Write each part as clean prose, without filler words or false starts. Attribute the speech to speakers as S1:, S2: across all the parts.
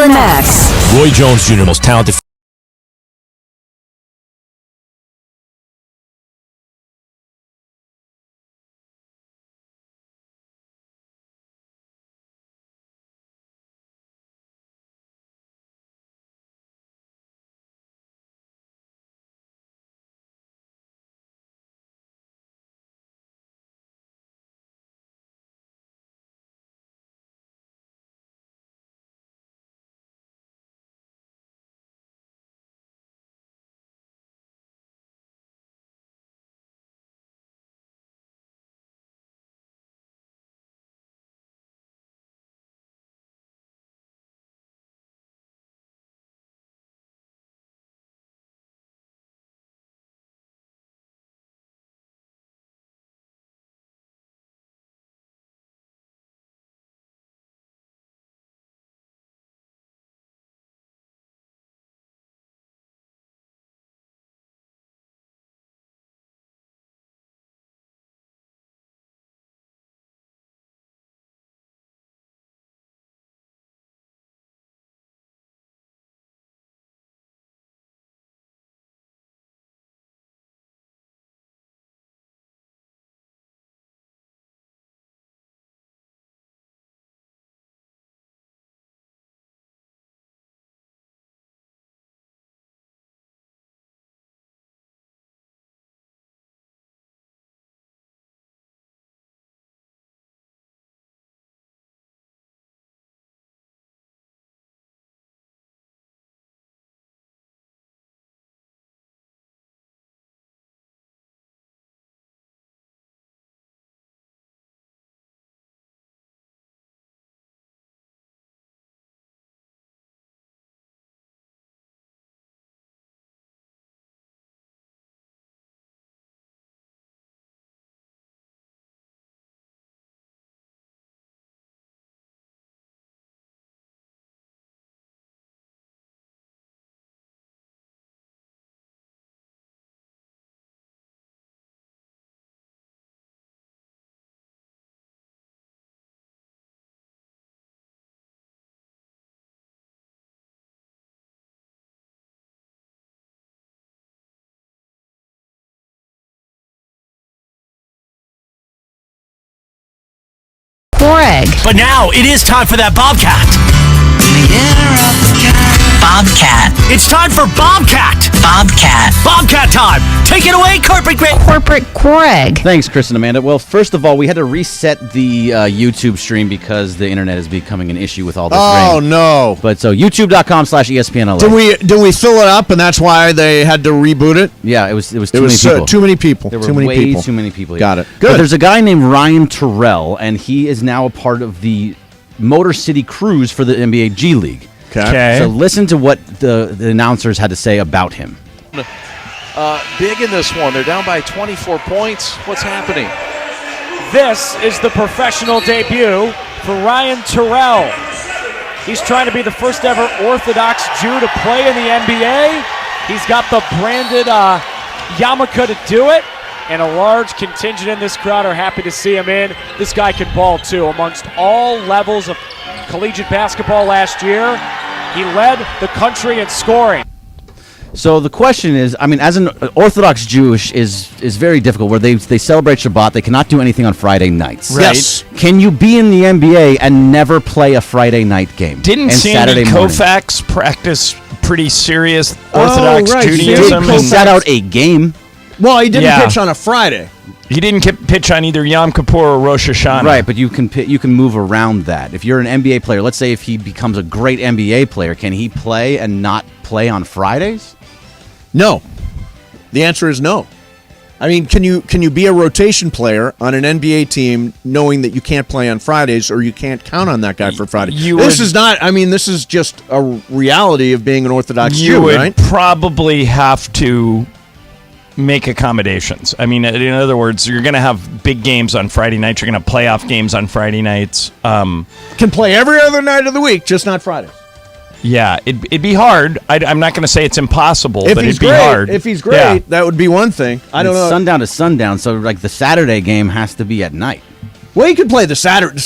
S1: next.
S2: Roy Jones Jr., most talented. But now it is time for that Bobcat.
S1: Bobcat.
S2: It's time for Bobcat. Bobcat time. Take it away, Corporate Greg.
S3: Thanks, Chris and Amanda. Well, first of all, we had to reset the YouTube stream because the internet is becoming an issue with all this rain.
S4: Oh, no.
S3: But so youtube.com/ESPNLA.
S4: Did we fill it up and that's why they had to reboot it?
S3: Yeah, it was too many people.
S4: Too many people.
S3: There were
S4: too many
S3: way
S4: people.
S3: too many people.
S4: Got it.
S3: But
S4: Good.
S3: there's a guy named Ryan Terrell, and he is now a part of the Motor City Cruise for the NBA G League.
S4: Okay.
S3: So listen to what the announcers had to say about him.
S5: Big in this one. They're down by 24 points. What's happening?
S6: This is the professional debut for Ryan Terrell. He's trying to be the first ever Orthodox Jew to play in the NBA. He's got the branded yarmulke to do it, and a large contingent in this crowd are happy to see him in. This guy can ball too. Amongst all levels of collegiate basketball last year, he led the country in scoring.
S3: So the question is, I mean, as an Orthodox Jewish is very difficult, where they celebrate Shabbat, they cannot do anything on Friday nights.
S4: Right. Yes.
S3: Can you be in the NBA and never play a Friday night game?
S7: Didn't Sandy Koufax practice pretty serious Orthodox Judaism?
S3: He sat out a game.
S4: Well, he didn't pitch on a Friday.
S7: He didn't pitch on either Yom Kippur or Rosh Hashanah.
S3: Right, but you can move around that. If you're an NBA player, let's say if he becomes a great NBA player, can he play and not play on Fridays?
S4: No. The answer is no. I mean, can you be a rotation player on an NBA team knowing that you can't play on Fridays or you can't count on that guy for Friday? This is just a reality of being an Orthodox Jew, right?
S7: You would probably have to make accommodations. I mean, in other words, you're going to have big games on Friday nights. You're going to have playoff games on Friday nights.
S4: Can play every other night of the week, just not Fridays.
S7: Yeah, it'd be hard. I'm not going to say it's impossible, but it'd be hard.
S4: If he's great, that would be one thing. I don't know.
S3: Sundown to sundown, so like the Saturday game has to be at night.
S4: Well, he could play the Saturday.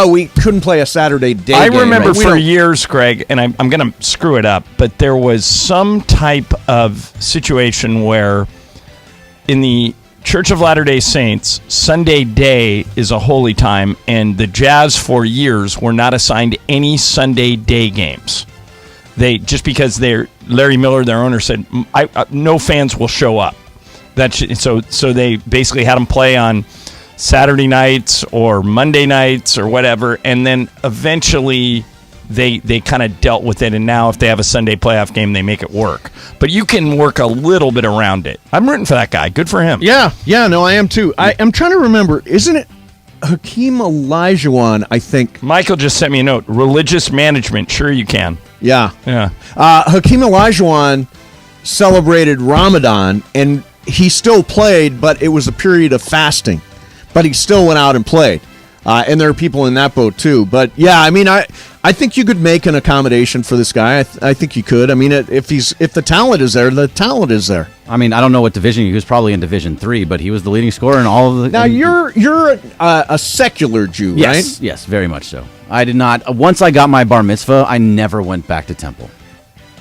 S4: We couldn't play a Saturday day.
S7: I
S4: game,
S7: remember
S4: right?
S7: for years, Greg, and I'm going to screw it up, but there was some type of situation where in the Church of Latter-day Saints, Sunday day is a holy time, and the Jazz for years were not assigned any Sunday day games. They just because Larry Miller, their owner, said no fans will show up. So they basically had them play on Saturday nights or Monday nights or whatever, and then eventually they kind of dealt with it, and now if they have a Sunday playoff game, they make it work. But you can work a little bit around it. I'm rooting for that guy. Good for him.
S4: Yeah, no, I am too. I'm trying to remember, isn't it Hakeem Olajuwon, I think?
S7: Michael just sent me a note. Religious management, sure you can.
S4: Yeah.
S7: Hakeem
S4: Olajuwon celebrated Ramadan, and he still played, but it was a period of fasting. But he still went out and played. And there are people in that boat, too. But, yeah, I mean, I think you could make an accommodation for this guy. I think you could. I mean, if the talent is there, the talent is there.
S3: I mean, I don't know what division. He was probably in Division 3, but he was the leading scorer in all of the...
S4: Now, you're a secular Jew, right?
S3: Yes, very much so. I did not... Once I got my bar mitzvah, I never went back to temple.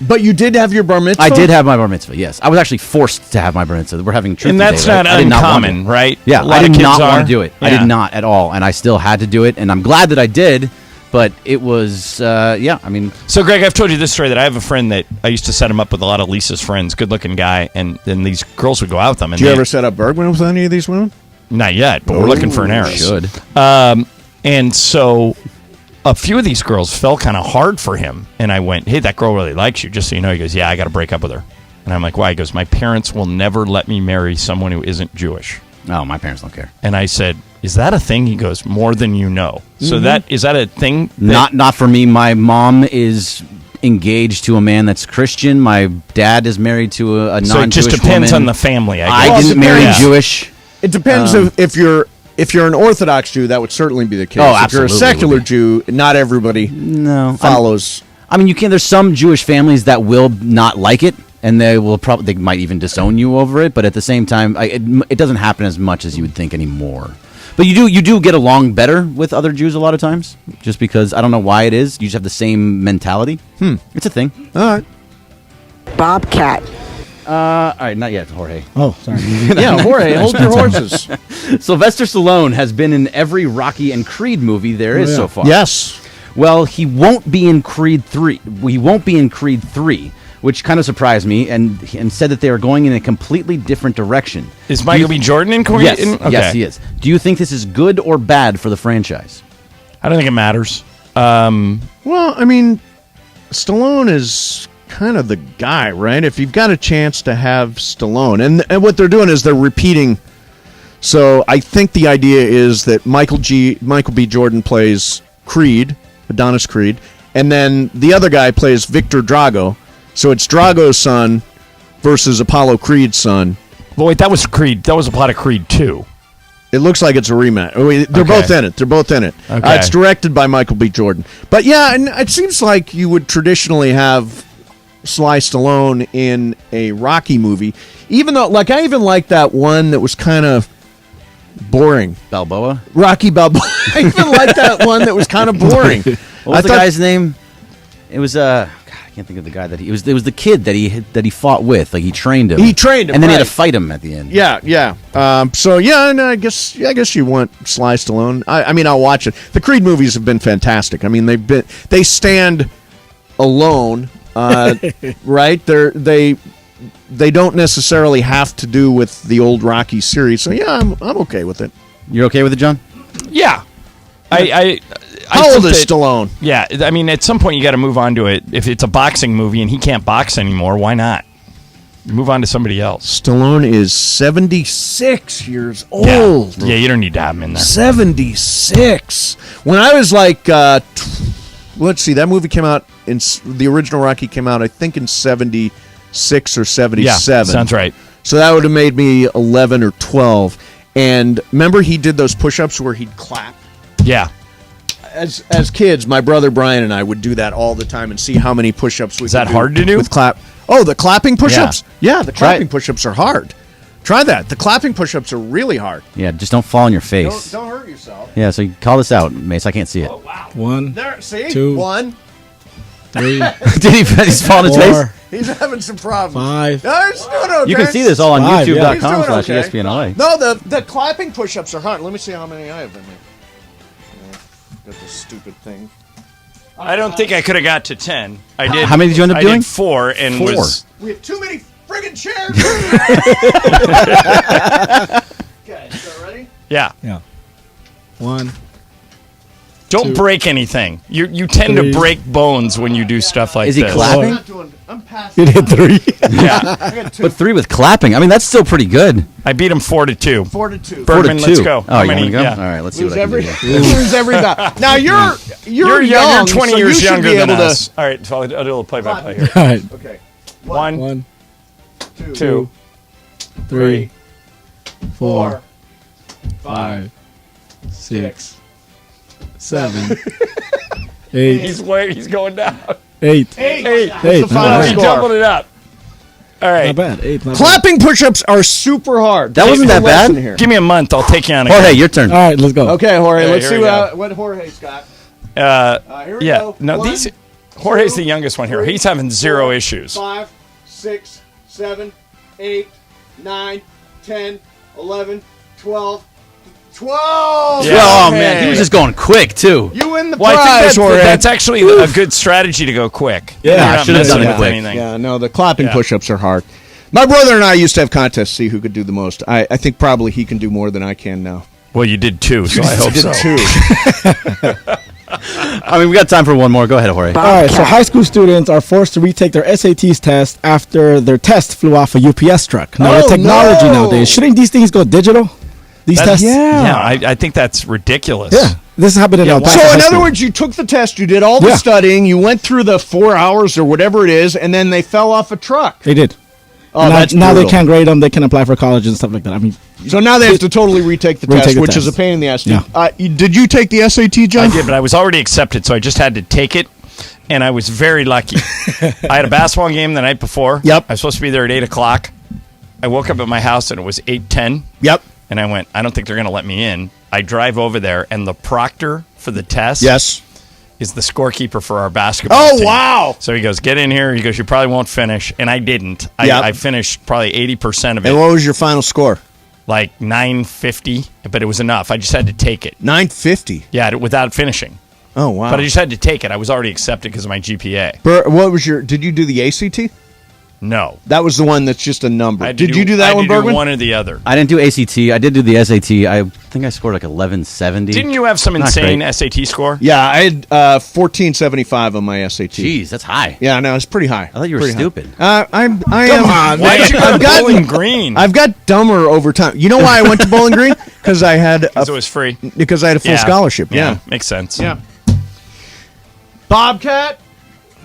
S4: But you did have your bar mitzvah?
S3: I did have my bar mitzvah, yes. I was actually forced to have my bar mitzvah. We're having truth
S7: And that's
S3: today,
S7: not
S3: right?
S7: uncommon, right?
S3: Yeah, I did not want to do it.
S7: Yeah.
S3: I did not at all, and I still had to do it, and I'm glad that I did, but it was, I mean...
S7: So, Greg, I've told you this story, that I have a friend that I used to set him up with a lot of Lisa's friends, good-looking guy, and then these girls would go out with him. And
S4: did you ever set up Bergman with any of these women?
S7: Not yet, but we're looking for an heiress.
S3: Should.
S7: And so... a few of these girls fell kind of hard for him, and I went, hey, that girl really likes you, just so you know. He goes, yeah, I got to break up with her. And I'm like, why? He goes, my parents will never let me marry someone who isn't Jewish.
S3: Oh, my parents don't care.
S7: And I said, is that a thing? He goes, more than you know. So is that a thing?
S3: Not for me. My mom is engaged to a man that's Christian. My dad is married to a non-Jewish woman.
S7: So it just depends on the family, I guess.
S3: I didn't marry Jewish.
S4: It depends if you're an Orthodox Jew, that would certainly be the case.
S3: Oh,
S4: if you're a secular Jew, not everybody follows.
S3: I mean, you can. There's some Jewish families that will not like it, and they might even disown you over it. But at the same time, it doesn't happen as much as you would think anymore. But you do get along better with other Jews a lot of times, just because I don't know why it is. You just have the same mentality. It's a thing.
S4: All right.
S1: Bobcat.
S3: All right, not yet, Jorge.
S4: Oh, sorry. Yeah, Jorge, hold your horses.
S3: Sylvester Stallone has been in every Rocky and Creed movie there is so far.
S4: Yes.
S3: Well, he won't be in Creed 3. He won't be in Creed 3, which kind of surprised me, and said that they are going in a completely different direction.
S7: Is Michael B. Jordan in Creed?
S3: Yes,
S7: Okay.
S3: yes, he is. Do you think this is good or bad for the franchise?
S7: I don't think it matters.
S4: Well, I mean, Stallone is kind of the guy, right? If you've got a chance to have Stallone, and what they're doing is they're repeating. So I think the idea is that Michael B. Jordan plays Creed, Adonis Creed, and then the other guy plays Victor Drago. So it's Drago's son versus Apollo Creed's son.
S7: But wait, that was Creed. That was a plot of Creed 2.
S4: It looks like it's a rematch. They're both in it.
S7: Okay.
S4: It's directed by Michael B. Jordan. But yeah, and it seems like you would traditionally have Sly Stallone in a Rocky movie, even though, like, I even like that one that was kind of boring.
S3: Balboa?
S4: Rocky Balboa. I even like that one that was kind of boring.
S3: What was the guy's name? It was God, I can't think of the guy that it was the kid that he fought with. Like, he trained him.
S4: He trained him,
S3: and then he
S4: right.
S3: had to fight him at the end.
S4: Yeah. So yeah, and I guess you want Sly Stallone. I mean, I'll watch it. The Creed movies have been fantastic. I mean, they stand alone. Right? They don't necessarily have to do with the old Rocky series. So yeah, I'm okay with it.
S3: You're okay with it, John?
S7: Yeah.
S4: How old is Stallone?
S7: Yeah, I mean, at some point you got to move on to it. If it's a boxing movie and he can't box anymore, why not? Move on to somebody else.
S4: Stallone is 76 years old.
S7: Yeah, you don't need to have him in there.
S4: 76. When I was like, let's see, that movie came out, the original Rocky came out, I think, in 76 or 77.
S7: Yeah, sounds right.
S4: So that would have made me 11 or 12. And remember he did those push-ups where he'd clap?
S7: Yeah.
S4: As kids, my brother Brian and I would do that all the time and see how many push-ups we could do.
S7: Is that hard to do?
S4: With clap. Oh, the clapping push-ups?
S3: Yeah.
S4: Yeah, the clapping push-ups are hard. Try that. The clapping push-ups are really hard.
S3: Yeah, just don't fall on your face.
S4: Don't hurt yourself.
S3: Yeah, so you call this out, Mace. I can't see it.
S4: Oh, wow.
S8: 1,
S4: There, see?
S8: 2,
S4: 1.
S8: 3,
S3: Did he's falling his face?
S8: 4,
S4: He's having some problems.
S8: 5.
S4: No, he's doing okay.
S3: You can see this all on
S8: Five, yeah.
S4: He's doing
S3: youtube.com/ESPNLA.
S4: okay. No, the clapping push-ups are hard. Let me see how many I have in me. Got this stupid thing.
S7: I don't think I could have got to 10. I did.
S3: How many did you end up doing?
S7: I did 4 and
S3: 4.
S7: was.
S4: We have too many friggin' chairs. Okay, so ready?
S7: Yeah.
S8: Yeah. 1.
S7: Don't
S8: 2.
S7: break anything. You tend
S8: 3.
S7: to break bones when you do stuff like
S3: Is he
S7: this.
S3: clapping?
S4: I'm past.
S8: You did 3.
S7: Yeah.
S4: I got 2.
S3: But 3 with clapping. I mean, that's still pretty good.
S7: I beat him 4-2.
S4: 4 to 2.
S7: Bergman,
S3: 4-2.
S7: let's go.
S3: Oh,
S7: How
S3: you
S7: many?
S3: want to go?
S7: Yeah.
S3: All right, let's see
S4: Lose
S3: what I can
S4: every,
S3: do.
S4: lose every battle. Now you're
S7: You're
S4: young,
S7: 20
S4: so
S7: years
S4: you should
S7: younger
S4: be
S7: than
S4: able
S7: us. All right, so I'll do a little play-by-play here.
S8: All right.
S4: Okay.
S7: 1,
S8: 1,
S7: 2,
S8: 3,
S4: 4,
S8: 5, 6, 7, 8,
S7: He's going down.
S8: 8.
S7: 8.
S4: That's the
S8: Hey,
S4: final
S8: not
S7: He
S8: bad.
S4: score.
S7: doubled it up. All right.
S8: Not bad. 8. Not bad.
S4: Clapping push-ups are super hard.
S3: That wasn't
S4: Take
S3: that
S4: the lesson
S3: bad?
S4: Here.
S7: Give me a month. I'll take you on
S3: Jorge,
S7: again.
S3: your turn.
S8: All right, let's go.
S4: Okay, Jorge.
S7: Okay,
S4: Let's
S7: here
S4: see
S7: we go.
S4: what Jorge's got. Here we
S7: Yeah.
S4: go.
S7: No,
S4: 1,
S7: these. Jorge's
S4: 2,
S7: the youngest one here.
S4: 3,
S7: He's having 0
S4: 4,
S7: issues.
S4: 5, 6, 7, 8, 9, 10, 11, 12. 12!
S7: Yeah.
S3: Oh, man. He was just going quick, too.
S4: You win the
S7: Well, I
S4: prize,
S7: think
S4: Jorge.
S7: that's actually a good strategy to go quick.
S8: Yeah,
S7: You're
S8: I
S7: not
S3: should've
S7: messing
S3: done it
S7: with
S3: quick.
S7: anything.
S4: Yeah, no, the clapping
S7: Yeah.
S4: push-ups are hard. My brother and I used to have contests to see who could do the most. I think probably he can do more than I can now.
S7: Well, you did 2, so I hope so.
S3: I mean, we got time for one more. Go ahead, Jorge.
S8: All right, so high school students are forced to retake their SATs test after their test flew off a UPS truck. Now, with technology nowadays, shouldn't these things go digital? These tests?
S7: Yeah, I think that's ridiculous.
S8: Yeah. This happened in El Paso.
S4: So,
S8: High
S4: in other
S8: School.
S4: words, you took the test, you did all the
S8: Yeah.
S4: studying, you went through the 4 hours or whatever it is, and then they fell off a truck.
S8: They did.
S4: Oh,
S8: now,
S4: that's
S8: now they
S4: brutal.
S8: can't grade them. They can apply for college and stuff like that. I mean,
S4: So now they have to totally retake the test,
S8: Retake the
S4: which is a
S8: test.
S4: pain in the ass.
S8: Yeah.
S4: Did you take the SAT, John?
S7: I did, but I was already accepted, so I just had to take it, and I was very lucky. I had a basketball game the night before.
S4: Yep.
S7: I was supposed to be there at 8 o'clock. I woke up at my house, and it was 8:10.
S4: Yep.
S7: And I went, I don't think they're going to let me in. I drive over there, and the proctor for the test
S4: Yes.
S7: is the scorekeeper for our basketball
S4: Oh,
S7: team.
S4: wow.
S7: So he goes, get in here. He goes, you probably won't finish. And I didn't.
S4: Yep.
S7: I finished probably 80% of it,
S4: And what was your final score?
S7: like 950, but it was enough. I just had to take it.
S4: 950.
S7: Yeah, without finishing.
S4: Oh, wow.
S7: But I just had to take it. I was already accepted because of my GPA.
S4: What was your? Did you do the ACT?
S7: No.
S4: That was the one that's just a number.
S7: I had to
S4: Did you do that
S7: I
S4: one,
S7: had to do
S4: Bergman?
S7: one or the other.
S3: I didn't do ACT. I did do the SAT. I think I scored like 1170.
S7: Didn't you have some
S3: Not
S7: insane
S3: great.
S7: SAT score?
S4: Yeah, I had 1475 on my SAT.
S3: Jeez, that's high.
S4: Yeah, no, it's pretty high.
S3: I thought you were
S4: Pretty high.
S3: stupid.
S4: I am.
S7: Why did you go to Bowling Green?
S4: I've got dumber over time. You know why I went to Bowling Green? Because I had
S7: Because it was free.
S4: because I had a full
S7: Yeah.
S4: scholarship. Yeah.
S7: Makes sense.
S4: Yeah. Bobcat.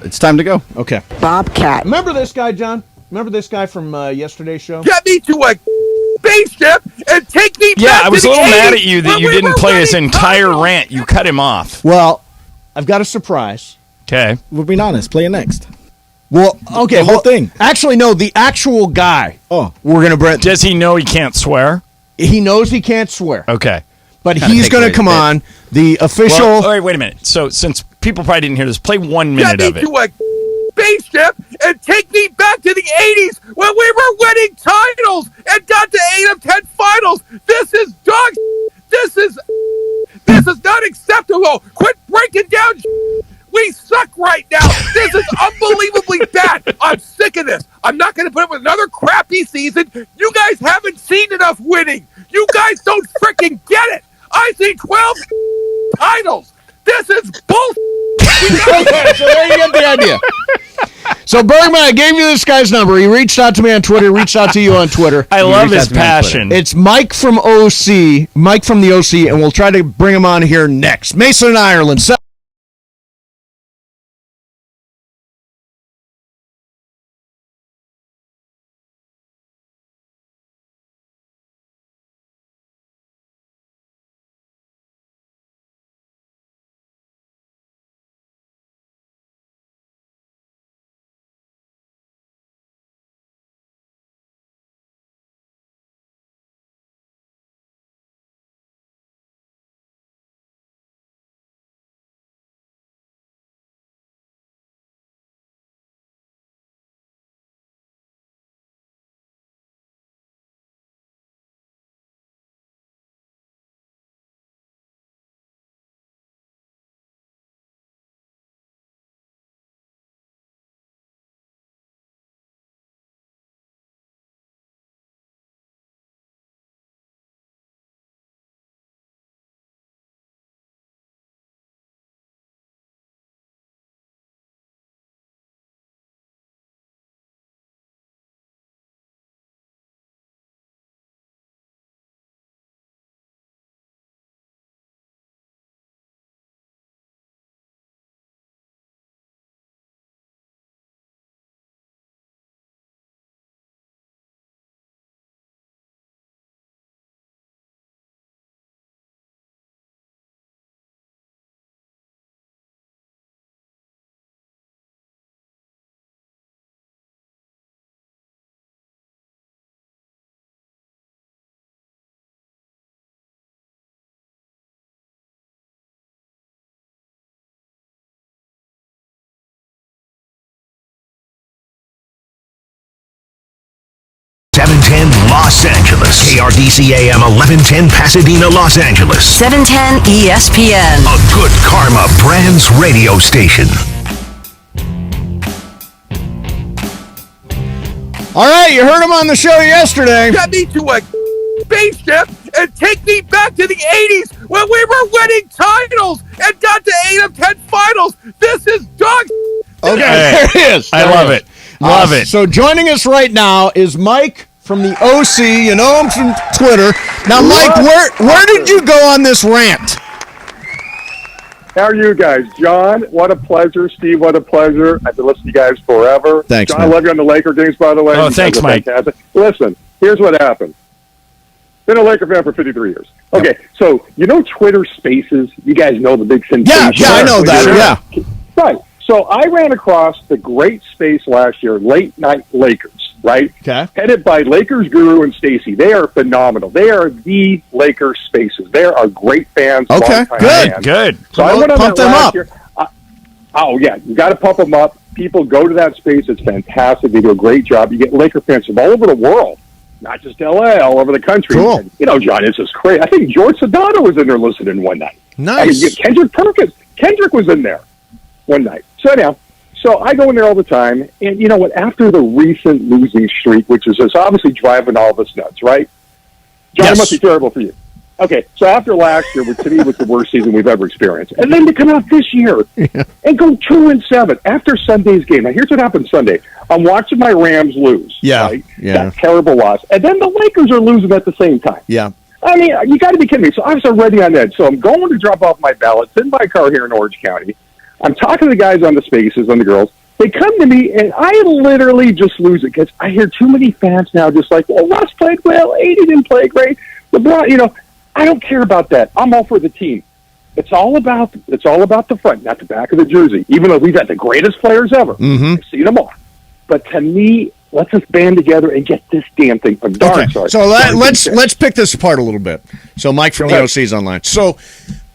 S3: It's time to go.
S4: Okay.
S1: Bobcat.
S4: Remember this guy, John? Remember this guy from yesterday's show?
S2: Get me to a spaceship and take me
S7: Yeah,
S2: back
S7: I was
S2: to
S7: a
S2: the
S7: little mad
S2: 80s
S7: at you that
S2: when
S7: you
S2: we
S7: didn't
S2: were
S7: play his
S2: winning
S7: entire
S2: titles.
S7: rant. You cut him off.
S4: Well, I've got a surprise.
S7: Okay.
S8: we're being honest. Play it next.
S4: Well, okay,
S8: The whole
S4: well,
S8: thing.
S4: Actually, no. The actual guy.
S8: Oh.
S4: We're gonna bring.
S7: Does he know he can't swear?
S4: He knows he can't swear,
S7: Okay.
S4: but
S3: Kinda
S4: he's
S3: take
S4: gonna
S3: away the
S4: come
S3: bit.
S4: on the official.
S7: Well, wait a minute. So since people probably didn't hear this, play 1
S2: Get
S7: minute
S2: me
S7: of it.
S2: to a spaceship and take me back to the 80s when we were winning titles and got to 8 of 10 finals. This is dog. This is not acceptable. Quit breaking down. We suck right now. This is unbelievably bad. I'm sick of this. I'm not going to put up with another crappy season. You guys haven't seen enough winning. You guys don't freaking get it. I see 12 titles. This is bullshit.
S4: Okay, so there you get the idea. So Bergman, I gave you this guy's number. He reached out to me on Twitter. Reached out to you on Twitter.
S7: I love
S3: reached
S7: his
S3: out to me on Twitter.
S7: passion.
S4: It's Mike from OC. Mike from the OC, and we'll try to bring him on here next. Mason in Ireland.
S9: Los Angeles. KRDC AM 1110 Pasadena, Los Angeles.
S10: 710 ESPN.
S9: A Good Karma Brands radio station.
S4: All right, you heard him on the show yesterday.
S2: Get me to a spaceship and take me back to the 80s when we were winning titles and got to 8 of 10 finals. This is dog.
S4: Okay, there he is.
S7: I love it. Love it.
S4: So joining us right now is Mike from the OC. You know him from Twitter. Now, Mike, where did you go on this rant?
S11: How are you guys? John, what a pleasure. Steve, what a pleasure. I've been listening to you guys forever.
S4: Thanks,
S11: John,
S4: man.
S11: I love you on the Laker games, by the way.
S7: Oh,
S11: You
S7: thanks,
S11: guys are
S7: Mike.
S11: fantastic. Listen, here's what happened. Been a Laker fan for 53 years. Okay, so you know Twitter Spaces? You guys know the big sensation.
S4: Yeah, I know that, yeah.
S11: Right. So I ran across the great space last year, Late Night Lakers, right?
S4: Okay.
S11: Headed by Lakers guru and Stacy. They are phenomenal. They are the Lakers Spaces. They are great fans.
S4: Okay,
S11: longtime
S4: good,
S11: fans.
S7: Good.
S11: So I went on
S4: Pump
S11: that
S4: them
S11: last
S4: up.
S11: year. Oh, yeah, you got to pump them up. People go to that space. It's fantastic. They do a great job. You get Laker fans from all over the world, not just L.A., all over the country.
S4: Cool.
S11: And, you know, John, it's just crazy. I think George Sedano was in there listening one night.
S4: Nice.
S11: I mean, Kendrick was in there one night. So anyhow, so I go in there all the time, and you know what? After the recent losing streak, which is just obviously driving all of us nuts, right? John,
S4: Yes.
S11: it must be terrible for you. Okay, so after last year, which to me was the worst season we've ever experienced, and then to come out this year and go 2-7 after Sunday's game. Now, here's what happened Sunday. I'm watching my Rams lose.
S4: Yeah,
S11: right?
S4: yeah.
S11: That terrible loss, and then the Lakers are losing at the same time.
S4: Yeah.
S11: I mean, you got to be kidding me. So I was already on edge. So I'm going to drop off my ballot, sit in my car here in Orange County. I'm talking to the guys on the spaces, on the girls. They come to me, and I literally just lose it because I hear too many fans now just like, well, Russ played well, AD didn't play great. LeBron, you know, I don't care about that. I'm all for the team. It's all about the front, not the back of the jersey, even though we've got the greatest players ever.
S4: Mm-hmm.
S11: I've seen them all. But to me, let's just band together and get this damn thing. I'm darn
S4: Okay,
S11: sorry.
S4: so let's pick this apart a little bit. So Mike from the OC is online. So,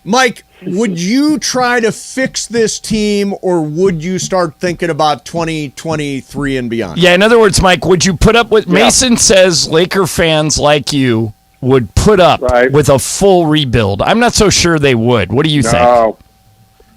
S4: Mike, would you try to fix this team, or would you start thinking about 2023 and beyond?
S7: Yeah, in other words, Mike, would you put up with Mason says Laker fans like you would put up with a full rebuild? I'm not so sure they would. What do you think?
S11: No,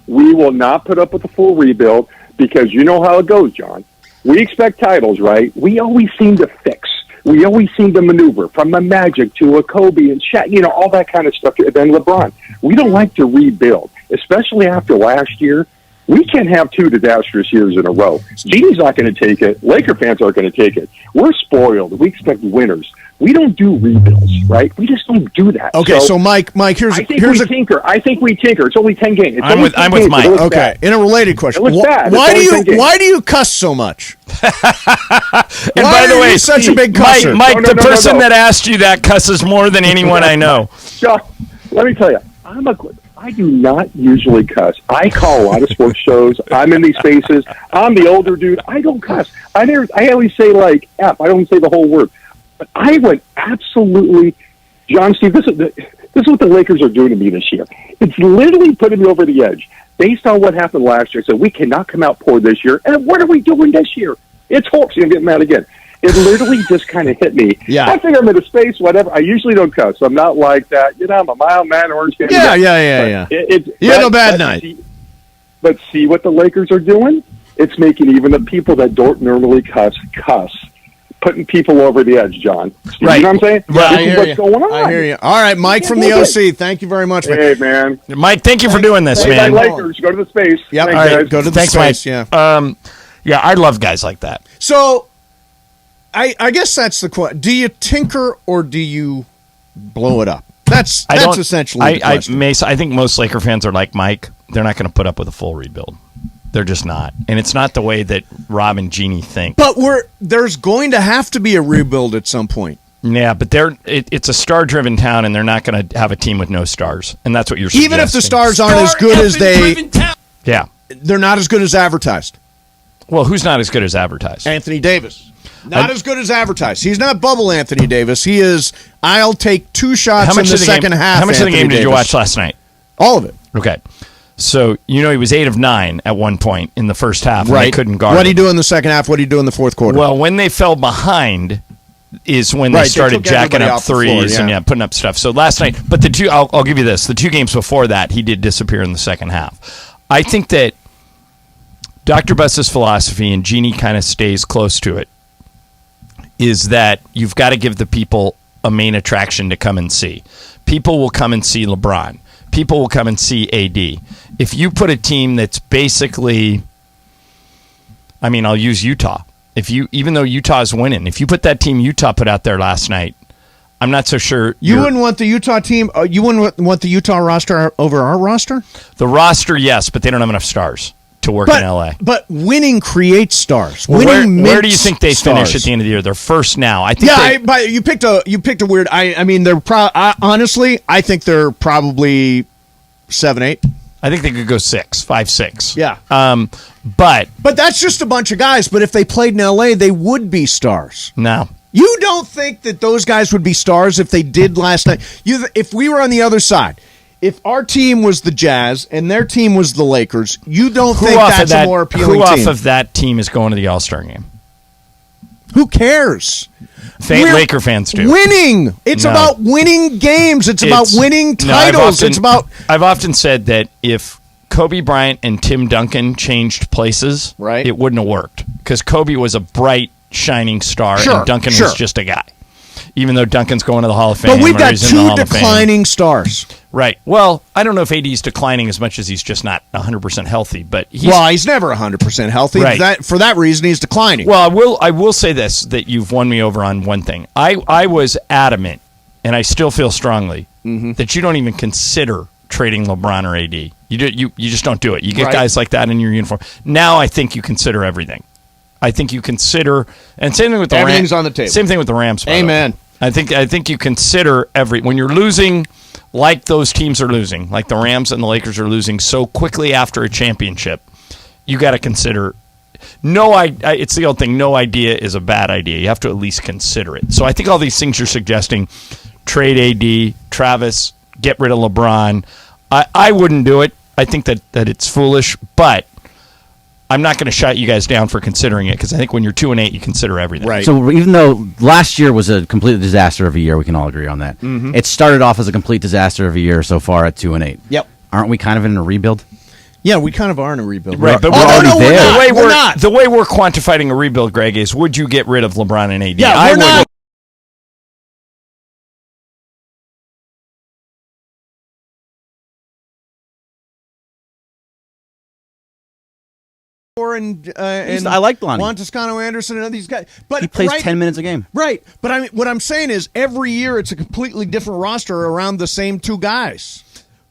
S11: we will not put up with a full rebuild because you know how it goes, John. We expect titles, right? We always seem to fix. We always seem to maneuver from a Magic to a Kobe and Shaq, you know, all that kind of stuff. Then LeBron. We don't like to rebuild, especially after last year. We can't have 2 disastrous years in a row. Genie's not going to take it. Laker fans aren't going to take it. We're spoiled. We expect winners. We don't do rebuilds, right? We just don't do that.
S4: Okay, so Mike,
S11: I think we tinker. It's only 10 games.
S7: I'm with Mike.
S4: Okay,
S11: bad.
S4: in a related question,
S11: It looks bad.
S4: why
S11: It's
S4: do
S11: only 10 games.
S4: you cuss so much?
S7: And
S4: Why
S7: by the
S4: are
S7: way,
S4: you such a big cusser?
S7: Mike,
S11: No,
S7: the
S11: no,
S7: person
S11: no.
S7: that asked you that cusses more than anyone I know.
S11: John, let me tell you, I do not usually cuss. I call a lot of sports shows. I'm in these spaces. I'm the older dude. I don't cuss. I always say like F. I don't say the whole word. But I went absolutely, John, Steve, this is what the Lakers are doing to me this year. It's literally putting me over the edge. Based on what happened last year, so we cannot come out poor this year. And what are we doing this year? It's Hawks. I'm getting mad again. It literally just kind of hit me.
S4: Yeah.
S11: I figure I'm in a space, whatever. I usually don't cuss. I'm not like that. You know, I'm a mild man, Orange County.
S4: Yeah. You had a bad night.
S11: But see what the Lakers are doing? It's making even the people that don't normally cuss. Putting people over the edge, John.
S4: Right.
S11: You know what I'm saying?
S4: Right.
S11: This is what's going on.
S4: I hear you. All right, Mike from the OC. Thank you very much.
S11: Hey, man.
S7: Mike, thank you for doing this, man.
S11: Lakers, go to the space.
S4: Yep.
S11: Thanks,
S4: All right,
S11: guys.
S4: go to the
S7: Thanks,
S4: space.
S7: Mike.
S4: Yeah.
S7: Yeah, I love guys like that.
S4: So, I guess that's the question. Do you tinker or do you blow it up? That's essentially the question.
S7: Mace, I think most Laker fans are like Mike. They're not going to put up with a full rebuild. They're just not. And it's not the way that Rob and Jeannie think.
S4: But there's going to have to be a rebuild at some point.
S7: Yeah, but it's a star-driven town, and they're not going to have a team with no stars. And that's what you're suggesting.
S4: Even if the stars aren't as good as
S7: they're
S4: not as good as advertised.
S7: Well, who's not as good as advertised?
S4: Anthony Davis. Not as good as advertised. He's not bubble Anthony Davis. He is, I'll take 2 shots in the second half.
S7: How much of the game did you
S4: Davis.
S7: watch last night?
S4: All of it.
S7: Okay. So, he was 8 of 9 at one point in the first half.
S4: Right.
S7: And they couldn't guard
S4: What did he
S7: him.
S4: do in the second half? What did he do in the fourth quarter?
S7: Well, when they fell behind, is when
S4: Right,
S7: they
S4: they
S7: started
S4: took
S7: jacking
S4: everybody
S7: up
S4: off the floor,
S7: threes and
S4: yeah.
S7: putting up stuff. So last night, but I'll give you this: the two games before that, he did disappear in the second half. I think that Dr. Buss's philosophy, and Jeannie kind of stays close to it, is that you've got to give the people a main attraction to come and see. People will come and see LeBron. People will come and see AD. If you put a team that's basically, I mean, I'll use Utah. Even though Utah's winning, if you put that team Utah put out there last night, I'm not so sure.
S4: You wouldn't want the Utah team. You wouldn't want the Utah roster over our roster.
S7: The roster, yes, but they don't have enough stars to work in LA.
S4: But winning creates stars.
S7: Well,
S4: Winning
S7: where do you
S4: makes
S7: think they finish
S4: stars.
S7: at the end of the year? They're first now. I think.
S4: But you picked a weird. I mean, they're honestly, I think they're probably 7-8.
S7: I think they could go 5-6.
S4: Yeah.
S7: But
S4: that's just a bunch of guys. But if they played in LA, they would be stars.
S7: No.
S4: You don't think that those guys would be stars if they did last night? If we were on the other side, if our team was the Jazz and their team was the Lakers, you don't think that's a more appealing team?
S7: Who off of that team is going to the All-Star game?
S4: Who cares?
S7: Laker fans do.
S4: Winning. It's about winning games. It's about winning titles.
S7: I've often said that if Kobe Bryant and Tim Duncan changed places,
S4: right,
S7: it wouldn't have worked because Kobe was a bright, shining star, and Duncan was just a guy. Even though Duncan's going to the Hall of Fame.
S4: But we've got
S7: he's in the
S4: two
S7: Hall of Fame.
S4: declining stars.
S7: Right. Well, I don't know if AD's declining as much as he's just not 100% healthy, but
S4: he's never 100% healthy.
S7: Right.
S4: For that reason, he's declining.
S7: Well, I will say this, that you've won me over on one thing. I was adamant, and I still feel strongly, that you don't even consider trading LeBron or AD. You just don't do it. You get guys like that in your uniform. Now I think you consider everything. I think you consider, and same thing with the Rams.
S4: Everything's on the table.
S7: Same thing with the Rams.
S4: Amen.
S7: I think you consider when you're losing, like those teams are losing, like the Rams and the Lakers are losing so quickly after a championship. You got to consider. It's the old thing. No idea is a bad idea. You have to at least consider it. So I think all these things you're suggesting, trade AD, Travis, get rid of LeBron. I wouldn't do it. I think that it's foolish, but I'm not going to shut you guys down for considering it because I think when you're 2-8, you consider everything.
S4: Right.
S3: So even though last year was a complete disaster of a year, we can all agree on that.
S4: Mm-hmm.
S3: It started off as a complete disaster of a year so far at 2-8.
S4: Yep.
S3: Aren't we kind of in a rebuild?
S4: Yeah, we kind of are in a rebuild.
S7: Right, but
S3: we're already there.
S7: The way we're quantifying a rebuild, Greg, is would you get rid of LeBron and AD?
S4: Yeah, we're not. And
S3: I like Lonnie.
S4: Juan Toscano Anderson and these guys, but
S3: he plays 10 minutes a game.
S4: Right, but what I'm saying is every year it's a completely different roster around the same two guys.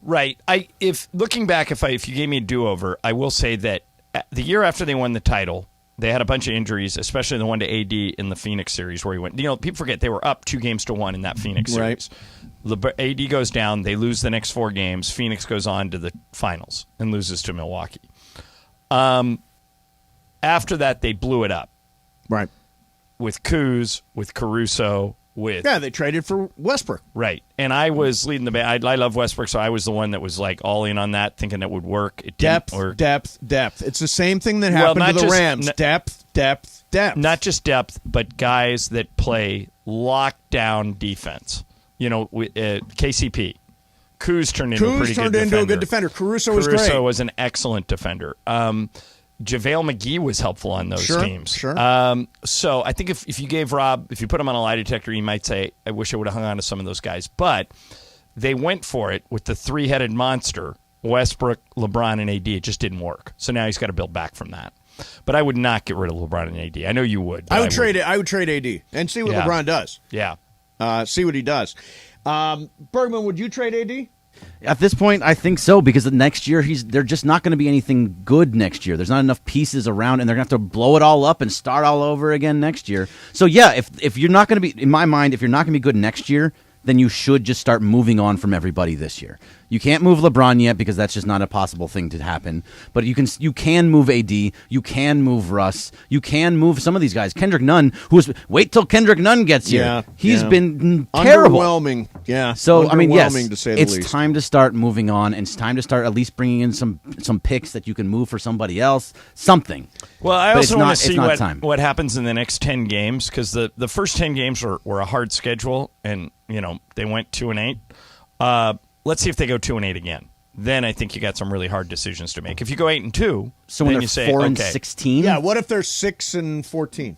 S7: Right. If looking back, if you gave me a do-over, I will say that the year after they won the title, they had a bunch of injuries, especially the one to AD in the Phoenix series where he went. People forget they were up 2-1 in that Phoenix series. Right. AD goes down, they lose the next 4 games. Phoenix goes on to the finals and loses to Milwaukee. After that, they blew it up.
S4: Right.
S7: With Kuz, with Caruso,
S4: they traded for Westbrook.
S7: Right. And I was leading the band. I love Westbrook, so I was the one that was like all in on that, thinking it would work. It didn't work.
S4: Depth. It's the same thing that happened to the Rams. Depth.
S7: Not just depth, but guys that play lockdown defense. KCP. Kuz turned into a pretty good defender.
S4: A good defender. Caruso was great.
S7: Caruso was an excellent defender. JaVale McGee was helpful on those teams.
S4: Sure.
S7: So I think if you gave Rob, if you put him on a lie detector, he might say, I wish I would have hung on to some of those guys. But they went for it with the 3-headed monster, Westbrook, LeBron, and AD. It just didn't work. So now he's got to build back from that. But I would not get rid of LeBron and AD. I know you would.
S4: I would trade AD and see what LeBron does.
S7: Yeah.
S4: See what he does. Bergman, would you trade AD?
S3: At this point, I think so, because the next year they're just not going to be anything good next year. There's not enough pieces around, and they're going to have to blow it all up and start all over again next year. So, yeah, if you're not going to be, in my mind, if you're not going to be good next year, then you should just start moving on from everybody this year. You can't move LeBron yet because that's just not a possible thing to happen. But you can move AD. You can move Russ. You can move some of these guys. Kendrick Nunn, wait till Kendrick Nunn gets here.
S4: Yeah,
S3: He's been terrible.
S4: Underwhelming. Yeah.
S3: So, I mean, yes,
S4: to say the least.
S3: it's time to start moving on, and it's time to start at least bringing in some picks that you can move for somebody else. Something.
S7: Well, I also want to see
S3: time.
S7: what happens in the next 10 games, because the first 10 games were a hard schedule, and, they went 2-8. Let's see if they go 2-8 again. Then I think you got some really hard decisions to make. If you go 8-2,
S3: so when
S7: then
S3: they're
S7: you say
S3: 4-16.
S4: Yeah. What if they're 6-14?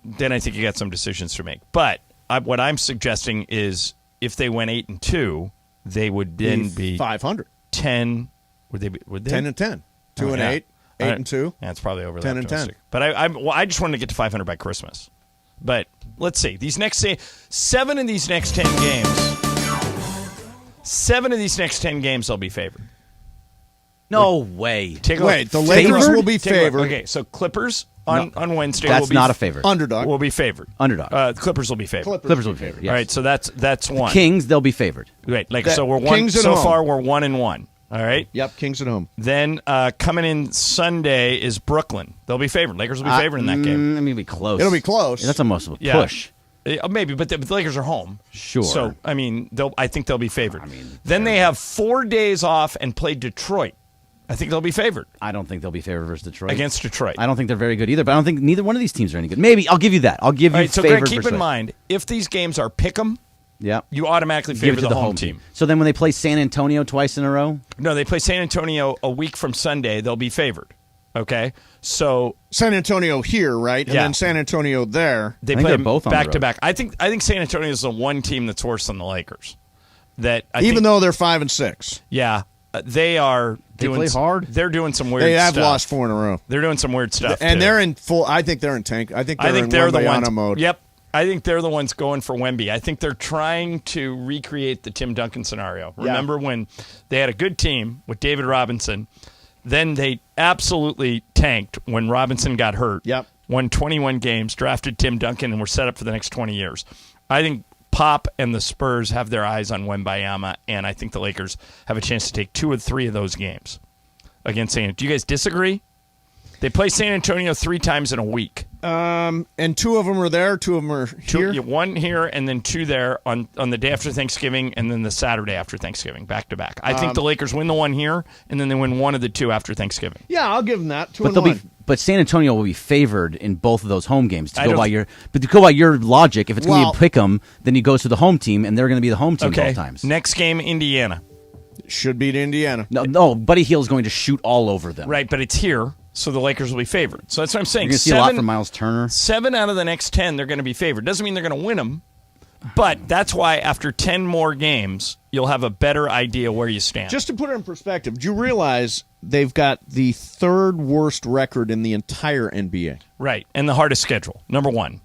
S7: Then I think you got some decisions to make. But what I'm suggesting is if they went 8-2, they would then be
S4: 500.
S7: 10. Would they?
S4: 10-10. 2-8. 8-2.
S7: That's probably over
S4: 10-10.
S7: But I just wanted to get to 500 by Christmas. But let's see. These next 7 of these next 10 games. 7 of these next 10 games, they'll be favored.
S3: No way.
S4: Wait, the Lakers will be favored.
S7: Okay, so Clippers on Wednesday.
S3: That's not a favorite.
S4: Underdog.
S7: Will be favored.
S3: Underdog.
S7: Clippers will be favored.
S3: Clippers will be favored. Yes.
S7: All right, so that's one.
S3: Kings, they'll be favored.
S7: Wait, so we're one.
S4: Kings at
S7: so
S4: home.
S7: far, we're 1-1. All right.
S4: Yep, Kings at home.
S7: Then coming in Sunday is Brooklyn. They'll be favored. Lakers will be favored in that game.
S3: I mean, it'll be close.
S4: It'll be close.
S3: That's almost a push.
S7: Maybe, but the Lakers are home.
S3: Sure.
S7: So, I mean, I think they'll be favored. Then they have 4 days off and play Detroit. I think they'll be favored.
S3: I don't think they'll be favored versus Detroit.
S7: Against Detroit.
S3: I don't think they're very good either, but I don't think neither one of these teams are any good. Maybe, I'll give you that. I'll give you
S7: so
S3: favored
S7: Greg, keep in mind, if these games are pick 'em, you automatically
S3: give
S7: favor
S3: it to
S7: the home team.
S3: So then when they play San Antonio twice in a row?
S7: No, they play San Antonio a week from Sunday. They'll be favored. Okay? So
S4: San Antonio here, right? And then San Antonio there.
S7: They play both back to back. I think San Antonio is the one team that's worse than the Lakers. Even
S4: though they're 5-6.
S7: Yeah. They are doing
S3: play hard.
S7: They're doing some weird stuff.
S4: They have lost 4 in a row.
S7: They're doing some weird stuff.
S4: And
S7: too.
S4: they're in full I think they're in tank. I think they're in
S7: the ones
S4: mode.
S7: Yep. I think they're the ones going for Wemby. I think they're trying to recreate the Tim Duncan scenario. Remember when they had a good team with David Robinson, then they absolutely tanked when Robinson got hurt.
S4: Yep.
S7: Won 21 games, drafted Tim Duncan, and were set up for the next 20 years. I think Pop and the Spurs have their eyes on Wembayama, and I think the Lakers have a chance to take 2 or 3 of those games against San Antonio. Do you guys disagree? They play San Antonio 3 times in a week.
S4: And 2 of them are there, 2 of them are here.
S7: 1 here and then 2 there on the day after Thanksgiving and then the Saturday after Thanksgiving, back to back. I think the Lakers win the 1 here and then they win 1 of the 2 after Thanksgiving.
S4: Yeah, I'll give them that. 2-1.
S3: But San Antonio will be favored in both of those home games. To go by your logic, if it's going to be a pick 'em, then he goes to the home team, and they're going to be the home team both times.
S7: Next game, Indiana.
S4: Should beat Indiana.
S3: No, Buddy Hield is going to shoot all over them.
S7: Right, but it's here, so the Lakers will be favored. So that's what I'm saying.
S3: You're going to see a lot from Miles Turner.
S7: 7 out of the next 10, they're going to be favored. Doesn't mean they're going to win them, but that's why after 10 more games, you'll have a better idea where you stand.
S4: Just to put it in perspective, do you realize they've got the 3rd worst record in the entire NBA?
S7: Right, and the hardest schedule, number 1.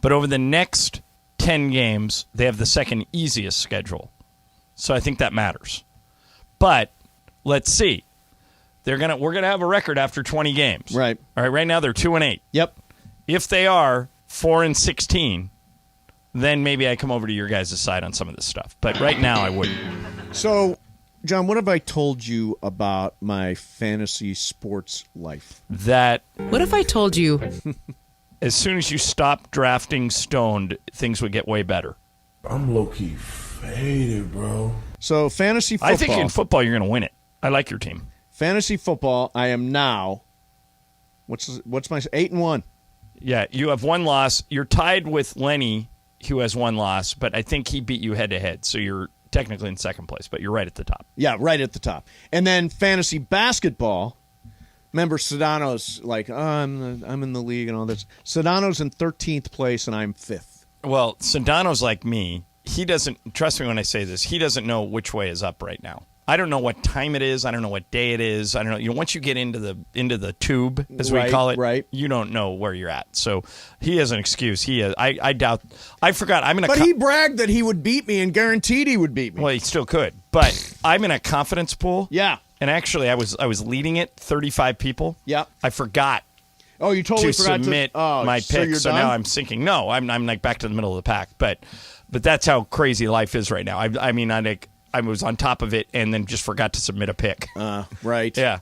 S7: But over the next 10 games, they have the 2nd easiest schedule. So I think that matters. But let's see. We're gonna have a record after 20 games.
S4: Right.
S7: All right, right now they're 2-8.
S4: Yep.
S7: If they are 4-16, then maybe I come over to your guys' side on some of this stuff. But right now I wouldn't.
S4: So, John, what have I told you about my fantasy sports life?
S10: What if I told you
S7: as soon as you stop drafting stoned, things would get way better.
S12: I'm low-key faded, bro.
S4: So, fantasy football.
S7: I think in football you're going to win it. I like your team.
S4: Fantasy football, I am now, what's my 8-1?
S7: Yeah, you have 1 loss. You're tied with Lenny, who has 1 loss, but I think he beat you head-to-head, so you're technically in 2nd place, but you're right at the top.
S4: Yeah, right at the top. And then fantasy basketball, remember Sedano's like, I'm in the league and all this. Sedano's in 13th place, and I'm 5th.
S7: Well, Sedano's like me. He doesn't, trust me when I say this, he doesn't know which way is up right now. I don't know what time it is. I don't know what day it is. I don't know. You know, once you get into the tube, as we call it, you don't know where you're at. So he has an excuse. He has. I doubt. I forgot.
S4: But he bragged that he would beat me and guaranteed he would beat me.
S7: Well, he still could. But I'm in a confidence pool.
S4: Yeah.
S7: And actually, I was leading it, 35 people.
S4: Yeah.
S7: I forgot.
S4: Oh, you totally forgot to
S7: submit my pick. So now I'm sinking. No, I'm like back to the middle of the pack. But that's how crazy life is right now. I mean, I was on top of it and then just forgot to submit a pick.
S4: Right.
S7: Yeah.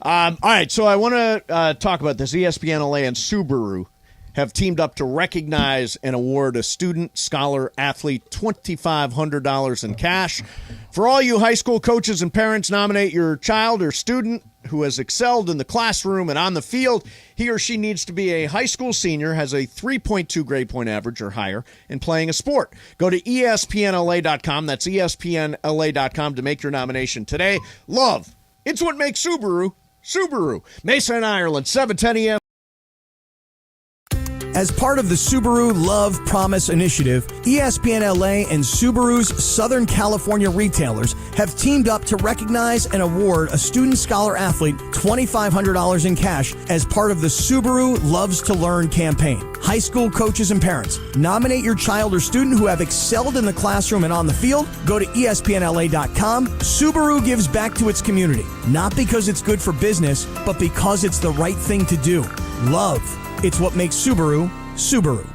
S4: All right, so I want to talk about this. ESPNLA and Subaru have teamed up to recognize and award a student, scholar, athlete $2,500 in cash. For all you high school coaches and parents, nominate your child or student who has excelled in the classroom and on the field. He or she needs to be a high school senior, has a 3.2 grade point average or higher, and playing a sport. Go to ESPNLA.com. That's ESPNLA.com to make your nomination today. Love. It's what makes Subaru. Mesa in Ireland, 7:10 a.m.
S13: As part of the Subaru Love Promise Initiative, ESPNLA and Subaru's Southern California retailers have teamed up to recognize and award a student scholar athlete $2,500 in cash as part of the Subaru Loves to Learn campaign. High school coaches and parents, nominate your child or student who have excelled in the classroom and on the field. Go to ESPNLA.com. Subaru gives back to its community, not because it's good for business, but because it's the right thing to do. Love. It's what makes Subaru, Subaru.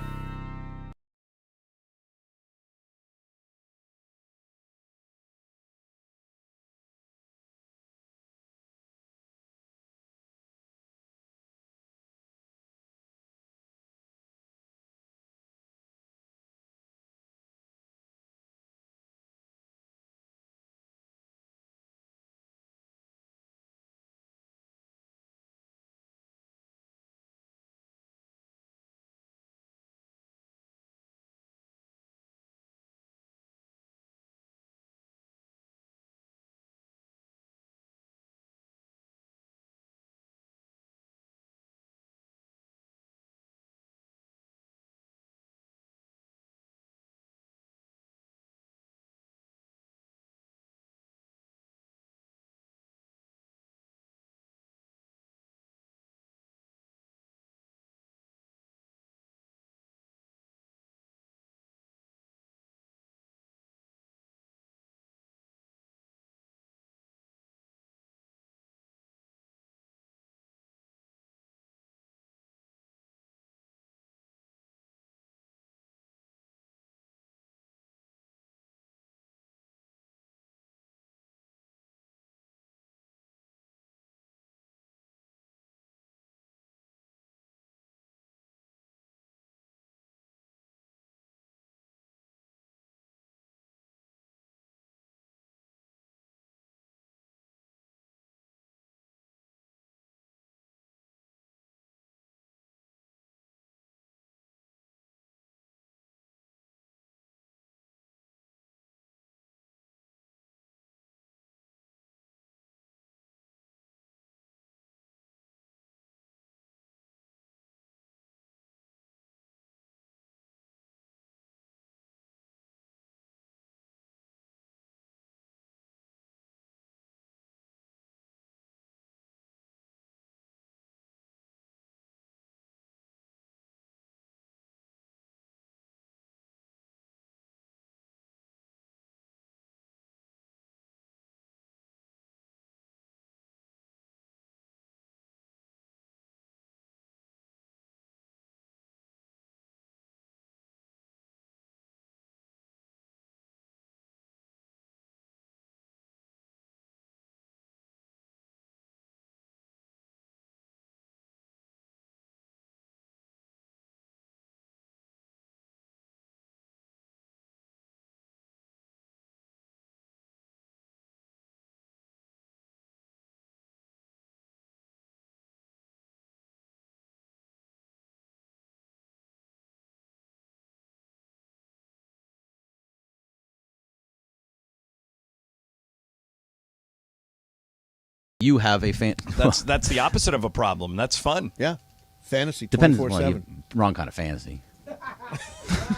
S3: You have a fan.
S7: That's the opposite of a problem. That's fun.
S4: Yeah. Fantasy
S3: Depends.
S4: 24/7.
S3: Wrong kind of fantasy.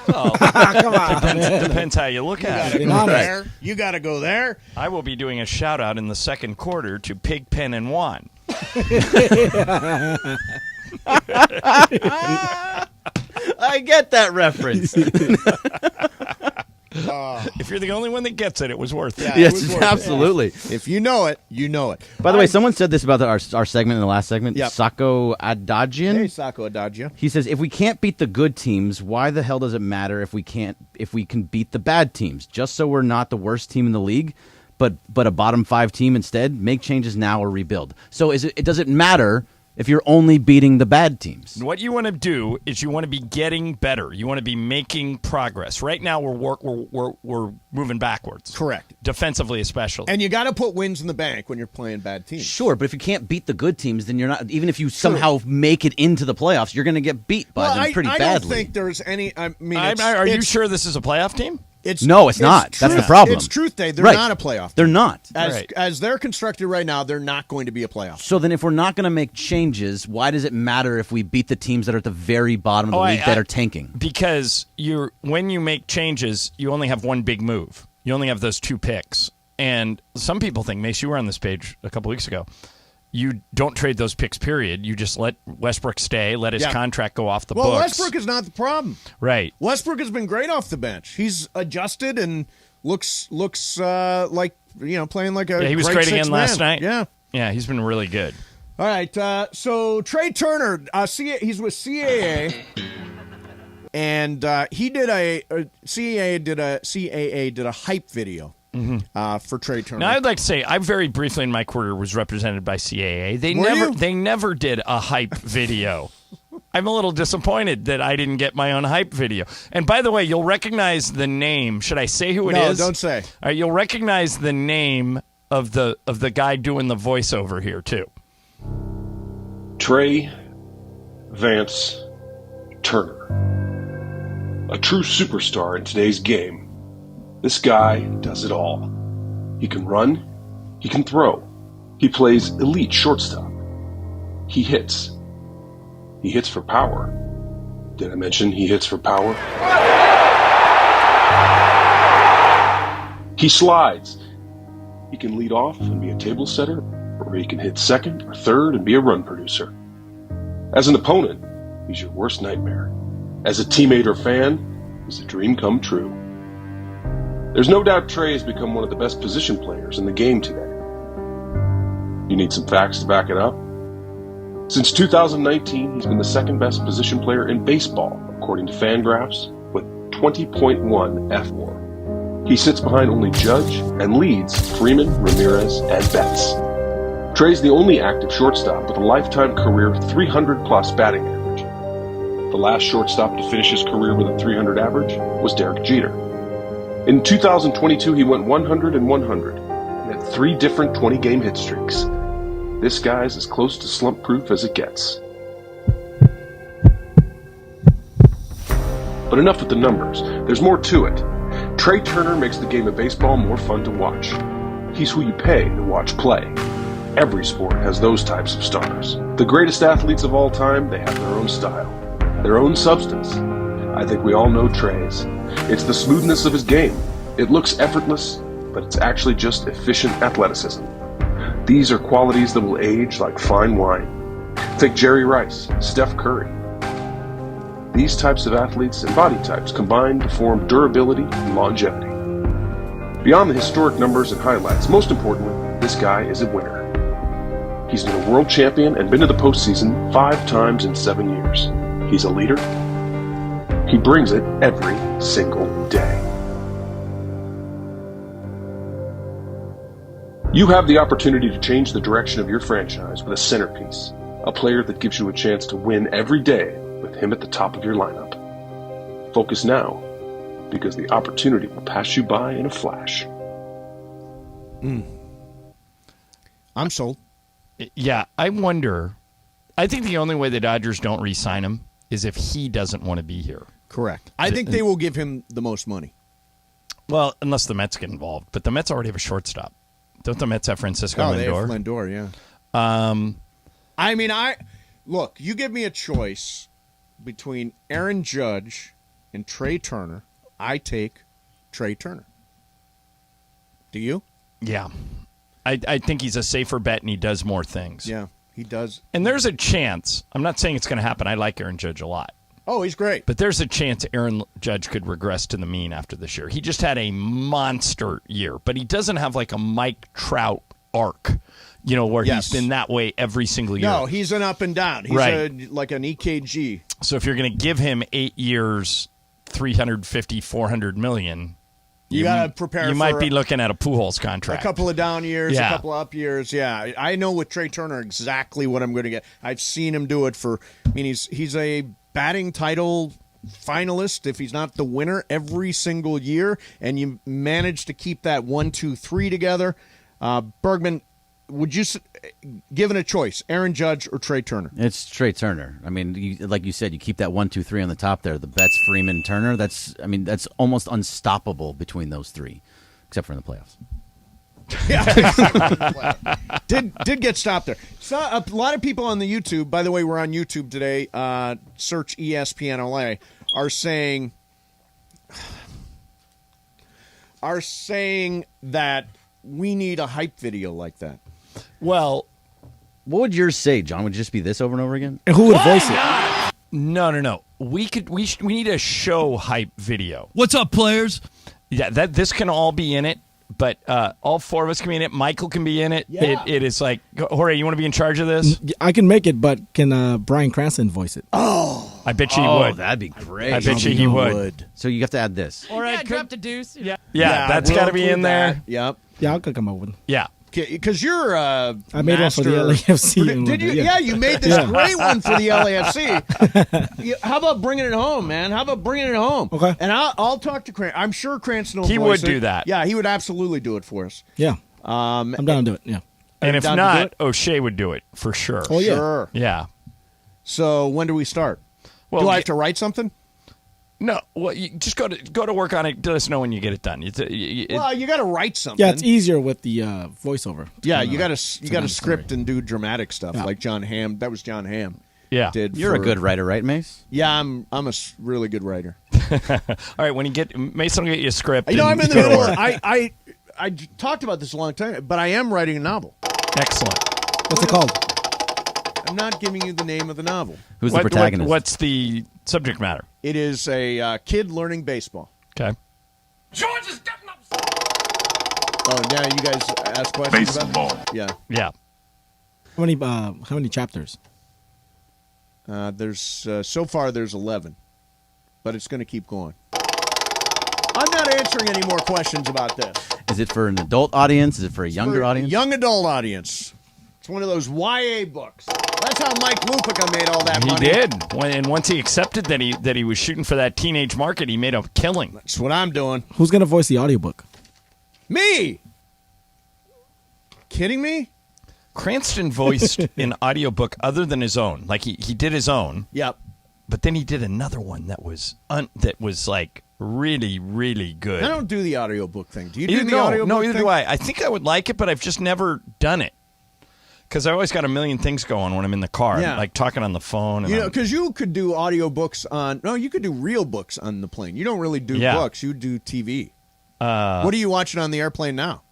S7: Oh,
S8: Come on.
S7: Depends how you look at it.
S4: You got to go there.
S7: I will be doing a shout out in the second quarter to Pigpen and Juan.
S3: I get that reference.
S7: If you're the only one that gets it, it was worth it.
S4: Yeah,
S3: Yes,
S4: it was worth
S3: absolutely.
S4: it. If you know it, you know it.
S3: By the way, someone said this about our segment in the last segment.
S4: Yep.
S3: Sako Adagian.
S4: Hey, Sako Adagia.
S3: He says, if we can't beat the good teams, why the hell does it matter if we can beat the bad teams? Just so we're not the worst team in the league, but a bottom 5 team instead. Make changes now or rebuild. So does it matter if you're only beating the bad teams?
S7: What you want to do is you want to be getting better. You want to be making progress. Right now, we're moving backwards.
S4: Correct.
S7: Defensively, especially.
S4: And you got to put wins in the bank when you're playing bad teams.
S3: Sure, but if you can't beat the good teams, then you're not. Even if you somehow make it into the playoffs, you're going to get beat by them pretty badly.
S4: I don't think there's any. I mean,
S7: are you sure this is a playoff team?
S3: It's not. That's the problem.
S4: It's truth day. They're
S3: Right.
S4: not a playoff team.
S3: They're not.
S4: As they're constructed right now, they're not going to be a playoff.
S3: So then if we're not going to make changes, why does it matter if we beat the teams that are at the very bottom of the league that are tanking?
S7: Because when you make changes, you only have one big move. You only have those 2 picks. And some people think, Mace, you were on this page a couple weeks ago, you don't trade those picks, period. You just let Westbrook stay, let his contract go off the books.
S4: Well, Westbrook is not the problem.
S7: Right.
S4: Westbrook has been great off the bench. He's adjusted and looks like, playing like a
S7: he was
S4: great
S7: great again last night.
S4: Yeah,
S7: he's been really good.
S4: All right, so Trey Turner, he's with CAA, and he did CAA did a hype video. For Trey Turner.
S7: Now, I'd like to say I very briefly in my career was represented by CAA. They never did a hype video. I'm a little disappointed that I didn't get my own hype video. And by the way, you'll recognize the name. Should I say who it is?
S4: No, don't say.
S7: All right, you'll recognize the name of the guy doing the voiceover here too.
S14: Trey Vance Turner, a true superstar in today's game. This guy does it all. He can run. He can throw. He plays elite shortstop. He hits. He hits for power. Did I mention he hits for power? He slides. He can lead off and be a table setter, or he can hit second or third and be a run producer. As an opponent, he's your worst nightmare. As a teammate or fan, he's a dream come true. There's no doubt Trey has become one of the best position players in the game today. You need some facts to back it up? Since 2019, he's been the second best position player in baseball, according to Fangraphs, with 20.1 F4. He sits behind only Judge and leads Freeman, Ramirez, and Betts. Trey's the only active shortstop with a lifetime career 300-plus batting average. The last shortstop to finish his career with a 300 average was Derek Jeter. In 2022, he went 100 and 100 and had 3 different 20-game hit streaks. This guy's as close to slump-proof as it gets. But enough with the numbers. There's more to it. Trey Turner makes the game of baseball more fun to watch. He's who you pay to watch play. Every sport has those types of stars. The greatest athletes of all time, they have their own style, their own substance. I think we all know Trey's. It's the smoothness of his game. It looks effortless, but it's actually just efficient athleticism. These are qualities that will age like fine wine. Think Jerry Rice, Steph Curry. These types of athletes and body types combine to form durability and longevity. Beyond the historic numbers and highlights, most importantly, this guy is a winner. He's been a world champion and been to the postseason 5 times in 7 years. He's a leader. He brings it every single day. You have the opportunity to change the direction of your franchise with a centerpiece, a player that gives you a chance to win every day with him at the top of your lineup. Focus now, because the opportunity will pass you by in a flash.
S4: I'm sold.
S7: Yeah, I wonder. I think the only way the Dodgers don't re-sign him is if he doesn't want to be here.
S4: Correct. I think they will give him the most money.
S7: Well, unless the Mets get involved. But the Mets already have a shortstop. Don't the Mets have Francisco Lindor?
S4: They have Lindor, yeah. Look, you give me a choice between Aaron Judge and Trey Turner. I take Trey Turner. Do you?
S7: Yeah. I think he's a safer bet and he does more things.
S4: Yeah, he does.
S7: And there's a chance. I'm not saying it's going to happen. I like Aaron Judge a lot.
S4: Oh, he's great.
S7: But there's a chance Aaron Judge could regress to the mean after this year. He just had a monster year, but he doesn't have like a Mike Trout arc, where he's been that way every single year.
S4: No, he's an up and down. He's like an EKG.
S7: So if you're going to give him 8 years, 350, 400 million,
S4: you got to prepare.
S7: You might be looking at a Pujols contract.
S4: A couple of down years, a couple of up years. Yeah, I know with Trey Turner exactly what I'm going to get. I've seen him do it for. I mean, he's a batting title finalist if he's not the winner every single year, and you manage to keep that 1, 2, 3 together. Bergman, would you given a choice, Aaron Judge or Trey Turner?
S3: It's Trey Turner. I mean, like you said, you keep that 1, 2, 3 on the top there. The Betts, Freeman, Turner. That's almost unstoppable between those three, except for in the playoffs.
S4: Yeah, did get stopped there. So a lot of people on the YouTube. By the way, we're on YouTube today. Search ESPNLA. Are saying that we need a hype video like that.
S7: Well,
S3: what would yours say, John? Would it just be this over and over again?
S8: And who would voice it?
S7: No. We need a show hype video.
S15: What's up, players?
S7: Yeah, this can all be in it, but all four of us can be in it. Michael can be in it.
S8: Yeah.
S7: It is like, Jorge, you want to be in charge of this?
S8: I can make it, but can Bryan Cranston voice it?
S4: Oh,
S7: I bet you he would.
S3: That'd be great.
S7: I bet you he would.
S3: So you have to add this.
S10: All right, drop the deuce. Yeah.
S7: Yeah, that's got to be in there.
S4: Yep.
S8: Yeah, I'll come up with it.
S7: Yeah.
S4: Because you're I
S8: made one for the LAFC.
S4: Did you? Yeah, you made this great one for the LAFC. How about bringing it home, man? How about bringing it home?
S8: Okay.
S4: And I'll talk to Cranston. I'm sure Cranston will
S7: He
S4: voice
S7: would
S4: it.
S7: do that.
S4: Yeah, he would absolutely do it for us.
S8: Yeah. I'm down to do it. Yeah.
S7: And if
S4: down to do
S7: not,
S4: it?
S7: O'Shea would do it for sure.
S8: Oh, yeah.
S4: Sure.
S7: Yeah.
S4: So when do we start?
S7: Well,
S4: do I have to write something?
S7: No. Well, you just go to work on it. Let us know when you get it done.
S4: Well, you got to write something.
S8: Yeah, it's easier with the voiceover.
S4: Yeah, you got to script and do dramatic stuff like John Hamm. That was John Hamm.
S7: Yeah.
S3: You're a good writer, right, Mace?
S4: Yeah, I'm a really good writer.
S7: All right, when you get Mason will get you a script.
S4: I'm in the middle. I talked about this a long time, but I am writing a novel.
S7: Excellent.
S8: What's it called?
S4: I'm not giving you the name of the novel.
S3: Who's the protagonist?
S7: What's the subject matter?
S4: It is a kid learning baseball.
S7: Okay.
S15: George is getting up.
S4: Oh, now you guys ask questions
S15: Baseball.
S4: about it? Yeah.
S7: Yeah.
S8: How many chapters?
S4: There's so far there's 11, but it's going to keep going. I'm not answering any more questions about this.
S3: Is it for an adult audience? Is it for a younger audience?
S4: Young adult audience. It's one of those YA books. That's how Mike Lupica made all that money.
S7: He did. And once he accepted that he was shooting for that teenage market, he made a killing.
S4: That's what I'm doing.
S8: Who's going to voice the audiobook?
S4: Me! Kidding me?
S7: Cranston voiced an audiobook other than his own. Like he did his own.
S4: Yep.
S7: But then he did another one that was like really, really good.
S4: I don't do the audiobook thing. Do you do the
S7: no,
S4: audiobook
S7: no, either
S4: thing?
S7: do I. I think I would like it, but I've just never done it. Because I always got a million things going when I'm in the car, like talking on the phone. And
S4: because you could do audiobooks on. No, you could do real books on the plane. You don't really do books. You do TV. What are you watching on the airplane now?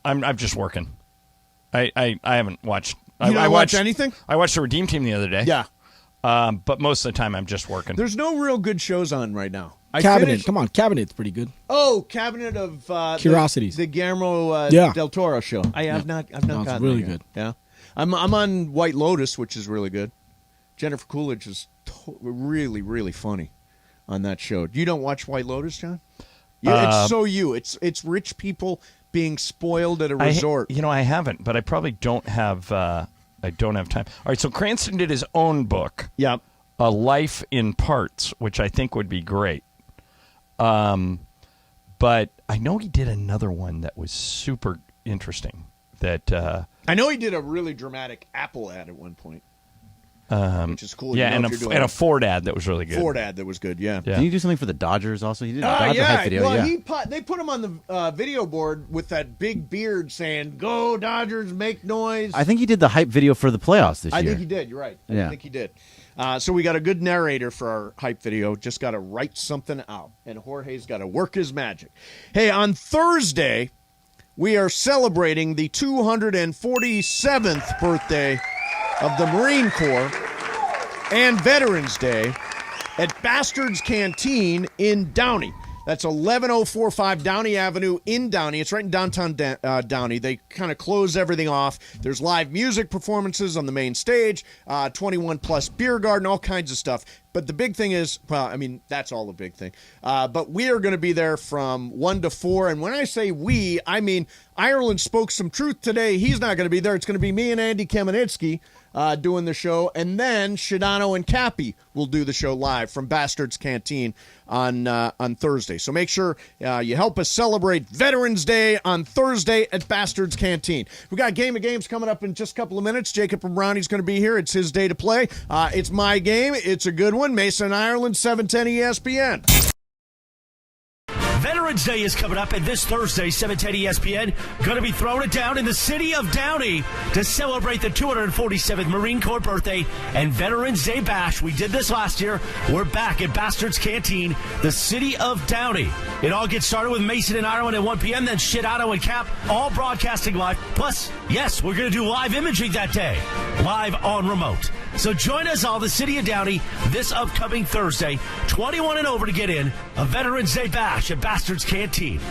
S7: I'm just working. I haven't watched.
S4: You don't watch anything?
S7: I watched the Redeem Team the other day.
S4: Yeah.
S7: But most of the time I'm just working.
S4: There's no real good shows on right now.
S8: Cabinet. Come on, Cabinet's pretty good.
S4: Oh, Cabinet of
S8: Curiosities.
S4: The Guillermo del Toro show. I've not
S8: It's
S4: gotten
S8: really
S4: there yet.
S8: good.
S4: Yeah. I'm on White Lotus, which is really good. Jennifer Coolidge is really, really funny on that show. You don't watch White Lotus, John? Yeah, it's rich people being spoiled at a resort.
S7: I haven't, but I probably don't have. I don't have time. All right, so Cranston did his own book.
S4: Yep.
S7: A Life in Parts, which I think would be great. But I know he did another one that was super interesting. That
S4: I know he did a really dramatic Apple ad at one point, which is cool.
S7: Yeah, and a Ford ad that was really good.
S4: Ford ad that was good. Yeah.
S3: Did you do something for the Dodgers also? He did a Dodger hype video.
S4: Well, they put him on the video board with that big beard saying "Go Dodgers, make noise."
S3: I think he did the hype video for the playoffs this year.
S4: I think he did. You're right.
S3: Yeah.
S4: I think he did. So we got a good narrator for our hype video. Just got to write something out, and Jorge's got to work his magic. Hey, on Thursday, we are celebrating the 247th birthday of the Marine Corps and Veterans Day. at Bastards Canteen in Downey. That's 11045 Downey Avenue in Downey. It's right in downtown Downey. They kind of close everything off. There's live music performances on the main stage, 21-plus beer garden, all kinds of stuff. But the big thing is, well, I mean, that's all the big thing. But we are going to be there from 1 to 4. And when I say we, I mean Ireland spoke some truth today. He's not going to be there. It's going to be me and Andy Kamenetsky doing the show. And then Shadano and Cappy will do the show live from Bastards Canteen on Thursday. So make sure you help us celebrate Veterans Day on Thursday at Bastards Canteen. We got Game of Games coming up in just a couple of minutes. Jacob Brownie's going to be here. It's his day to play. It's my game. It's a good one. Mason, Ireland, 710 ESPN.
S16: Veterans Day is coming up, and this Thursday, 710 ESPN, going to be throwing it down in the city of Downey to celebrate the 247th Marine Corps birthday and Veterans Day Bash. We did this last year. We're back at Bastards Canteen, the city of Downey. It all gets started with Mason and Ireland at 1 p.m., then Shidano and Cap, all broadcasting live. Plus, yes, we're going to do live imaging that day, live on remote. So join us all, the city of Downey, this upcoming Thursday, 21 and over to get in, a Veterans Day Bash at Bastards Canteen.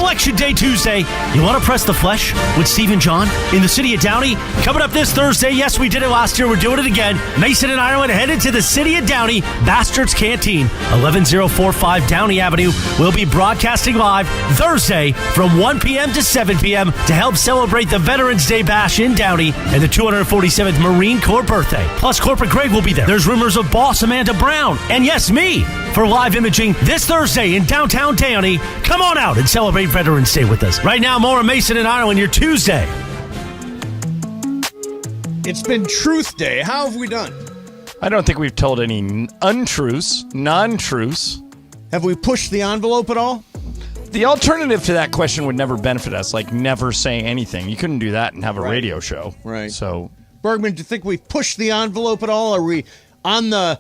S16: Election Day Tuesday. You want to press the flesh with Steve and John in the city of Downey? Coming up this Thursday. Yes, we did it last year. We're doing it again. Mason and Ireland headed to the city of Downey. Bastards Canteen, 11045 Downey Avenue. We'll be broadcasting live Thursday from 1 p.m. to 7 p.m. to help celebrate the Veterans Day Bash in Downey and the 247th Marine Corps birthday. Plus, Corporate Greg will be there. There's rumors of boss Amanda Brown. And yes, me for live imaging this Thursday in downtown Downey. Come on out and celebrate Veterans Day with us. Right now, more of Mason and Ireland, your Tuesday.
S4: It's been Truth Day. How have we done?
S7: I don't think we've told any untruths, non-truths.
S4: Have we pushed the envelope at all?
S7: The alternative to that question would never benefit us, like never say anything. You couldn't do that and have a radio show.
S4: Right.
S7: So,
S4: Bergman, do you think we've pushed the envelope at all? Are we on the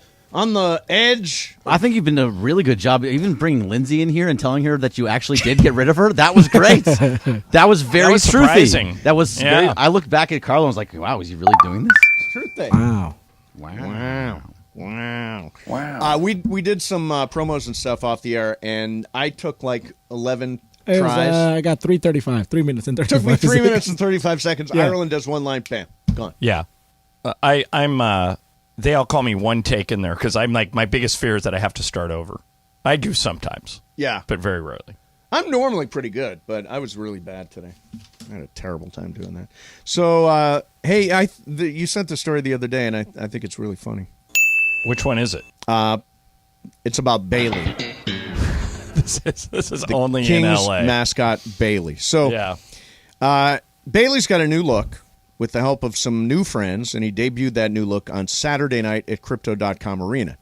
S4: edge?
S3: I think you've been a really good job, even bringing Lindsay in here and telling her that you actually did get rid of her. That was great. That was very truthy.
S7: Surprising.
S3: That was very, I looked back at Carlo and was like, wow, is he really doing this?
S4: Truth Day.
S8: Wow.
S4: We did some promos and stuff off the air, and I took like 11
S8: It was,
S4: tries.
S8: I got 3:35, 3 minutes and 35
S4: Took me 3
S8: seconds.
S4: minutes and 35 seconds.
S8: Yeah.
S4: Ireland does one line, bam, gone.
S7: yeah. I'm they all call me one take in there because I'm like, my biggest fear is that I have to start over. I do sometimes.
S4: Yeah.
S7: But very rarely.
S4: I'm normally pretty good, but I was really bad today. I had a terrible time doing that. So, hey, you sent the story the other day, and I think it's really funny.
S7: Which one is it?
S4: It's about Bailey.
S7: This is
S4: the
S7: only
S4: Kings
S7: in LA.
S4: mascot Bailey. So,
S7: yeah.
S4: Bailey's got a new look with the help of some new friends, and he debuted that new look on Saturday night at Crypto.com Arena.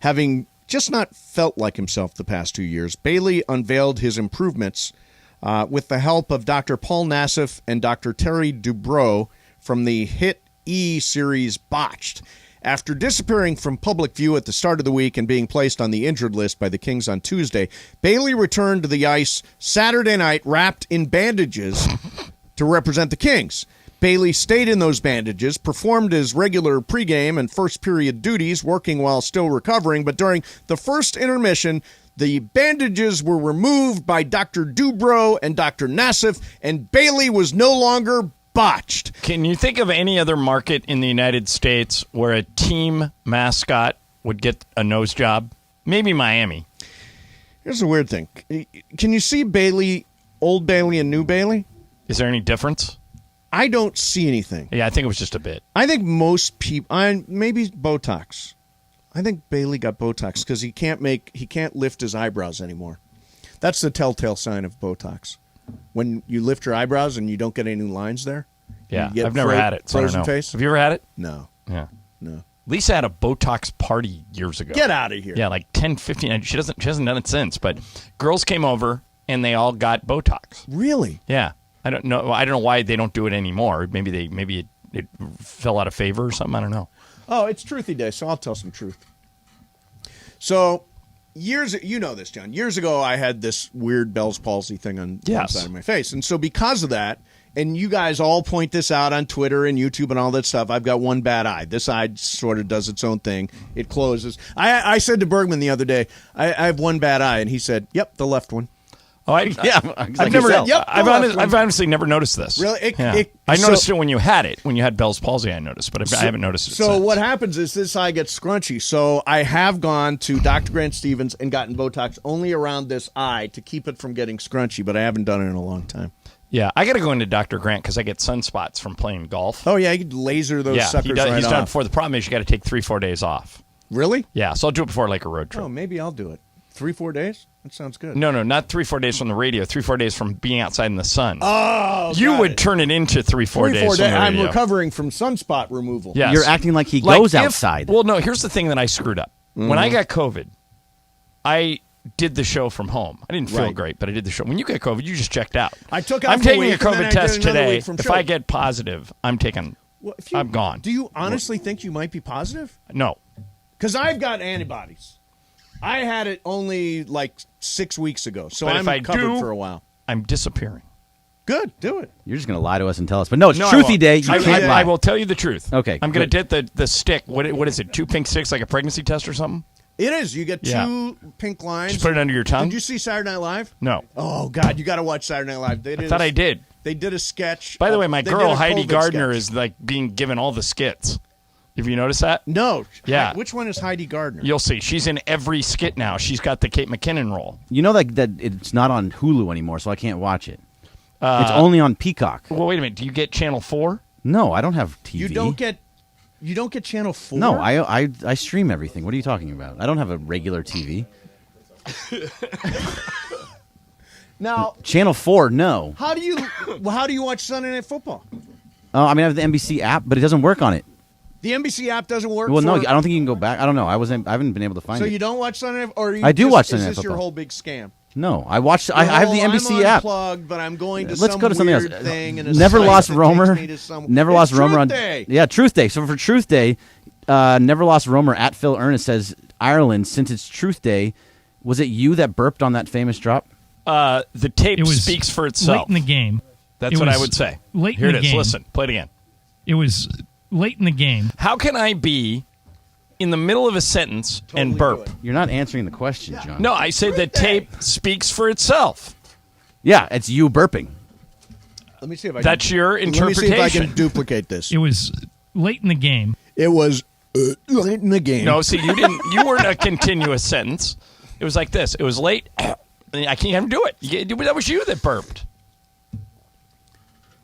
S4: Having just not felt like himself the past 2 years, Bailey unveiled his improvements with the help of Dr. Paul Nassif and Dr. Terry Dubrow from the hit E! series Botched. After disappearing from public view at the start of the week and being placed on the injured list by the Kings on Tuesday, Bailey returned to the ice Saturday night wrapped in bandages to represent the Kings. Bailey stayed in those bandages, performed his regular pregame and first period duties, working while still recovering, but during the first intermission, the bandages were removed by Dr. Dubrow and Dr. Nassif, and Bailey was no longer botched.
S7: Can you think of any other market in the United States where a team mascot would get a nose job? Maybe Miami.
S4: Here's the weird thing. Can you see Bailey, old Bailey and new Bailey?
S7: Is there any difference?
S4: I don't see anything.
S7: Yeah, I think it was just a bit.
S4: I think most people, maybe Botox. I think Bailey got Botox because he can't lift his eyebrows anymore. That's the telltale sign of Botox. When you lift your eyebrows and you don't get any lines there.
S7: Yeah, I've never had it, so I don't know.
S4: Face.
S7: Have you ever had it?
S4: No.
S7: Yeah.
S4: No.
S7: Lisa had a Botox party years ago.
S4: Get out of here.
S7: Yeah, like 10, 15. She hasn't done it since, but girls came over and they all got Botox.
S4: Really?
S7: Yeah. I don't know why they don't do it anymore. Maybe it fell out of favor or something. I don't know.
S4: Oh, it's Truthy Day, so I'll tell some truth. So, you know this, John. Years ago, I had this weird Bell's palsy thing on one side of my face. And so because of that, and you guys all point this out on Twitter and YouTube and all that stuff, I've got one bad eye. This eye sort of does its own thing. It closes. I said to Bergman the other day, I have one bad eye, and he said, yep, the left one.
S7: Oh, I've honestly never noticed this.
S4: Really?
S7: I noticed it when you had it. When you had Bell's palsy, I noticed, but I haven't noticed it
S4: So
S7: since.
S4: what happens is this eye gets scrunchy. So I have gone to Dr. Grant Stevens and gotten Botox only around this eye to keep it from getting scrunchy, but I haven't done it in a long time.
S7: Yeah, I got to go into Dr. Grant because I get sunspots from playing golf.
S4: Oh, yeah, you could laser those suckers right
S7: he's
S4: off.
S7: done before. The problem is you got to take 3-4 days off.
S4: Really?
S7: Yeah, so I'll do it before like a road trip.
S4: Oh, maybe I'll do it. 3-4 days? That sounds good.
S7: No, not 3-4 days from the radio. 3-4 days from being outside in the sun.
S4: Oh,
S7: you would turn it into 3-4 days. From the radio.
S4: I'm recovering from sunspot removal.
S7: Yes.
S3: You're acting like he goes outside.
S7: Well, no, here's the thing that I screwed up.
S4: Mm-hmm.
S7: When I got COVID, I did the show from home. I didn't feel great, but I did the show. When you get COVID, you just checked out.
S4: I took
S7: I'm
S4: out
S7: taking
S4: week,
S7: a
S4: and then
S7: COVID
S4: I
S7: test
S4: did another
S7: today.
S4: week from
S7: If
S4: show.
S7: I get positive, I'm gone.
S4: Do you honestly think you might be positive?
S7: No.
S4: Because I've got antibodies. I had it only like 6 weeks ago, so
S7: But
S4: I'm
S7: if I
S4: covered
S7: do,
S4: for a while.
S7: I'm disappearing.
S4: Good, do it.
S3: You're just going to lie to us and tell us. But no, it's
S7: No,
S3: Truthy Day. You can't lie.
S7: I will tell you the truth.
S3: Okay,
S7: I'm going to dip the stick. What is it? 2 pink sticks like a pregnancy test or something?
S4: It is. You get two pink lines.
S7: Just put it under your tongue.
S4: Did you see Saturday Night Live?
S7: No.
S4: Oh God, you got to watch Saturday Night Live.
S7: I thought I did.
S4: They did a sketch.
S7: By the way, my girl Heidi
S4: COVID
S7: Gardner
S4: sketch.
S7: is like being given all the skits. Have you noticed that?
S4: No.
S7: Yeah.
S4: Which one is Heidi Gardner?
S7: You'll see. She's in every skit now. She's got the Kate McKinnon role.
S3: You know that it's not on Hulu anymore, so I can't watch it. It's only on Peacock.
S7: Well, wait a minute. Do you get Channel 4?
S3: No, I don't have TV.
S4: You don't get Channel 4?
S3: No, I stream everything. What are you talking about? I don't have a regular TV.
S4: Now,
S3: Channel 4, no.
S4: how do you watch Sunday Night Football?
S3: I mean, I have the NBC app, but it doesn't work on it.
S4: The NBC app doesn't work.
S3: Well, no, I don't think you can go back. I don't know. I haven't been able to find
S4: So
S3: it.
S4: you don't watch Sunday Night, or
S3: I do watch Sunday Night
S4: Is this your
S3: Football.
S4: whole big scam?
S3: No, I watch. I have the NBC
S4: I'm
S3: app.
S4: unplugged, but I'm going to
S3: Let's
S4: some
S3: go to something
S4: weird
S3: else.
S4: thing and a
S3: Never
S4: site
S3: Lost
S4: that
S3: Romer.
S4: takes me to some-
S3: Never
S4: It's
S3: Lost Romer on
S4: Truth Day.
S3: Yeah, Truth Day. So for Truth Day, Never Lost Romer at Phil Ernest says Ireland. Since it's Truth Day, was it you that burped on that famous drop?
S7: The tape speaks for itself.
S17: Late in the game.
S7: That's
S17: It
S7: what I
S17: was
S7: would say.
S17: late
S7: Here
S17: in
S7: it
S17: the
S7: is.
S17: game.
S7: Listen, play it again.
S17: It was late in the game.
S7: How can I be in the middle of a sentence and burp?
S3: You're not answering the question, John.
S7: No, I said the tape speaks for itself.
S3: Yeah, it's you burping.
S4: Let me see if I
S7: That's
S4: can,
S7: your
S4: Let me see if I
S7: interpretation.
S4: can duplicate this.
S17: It was late in the game.
S4: It was late in the game.
S7: No, see, you weren't a continuous sentence. It was like this. It was late. I can't even do it. That was you that burped.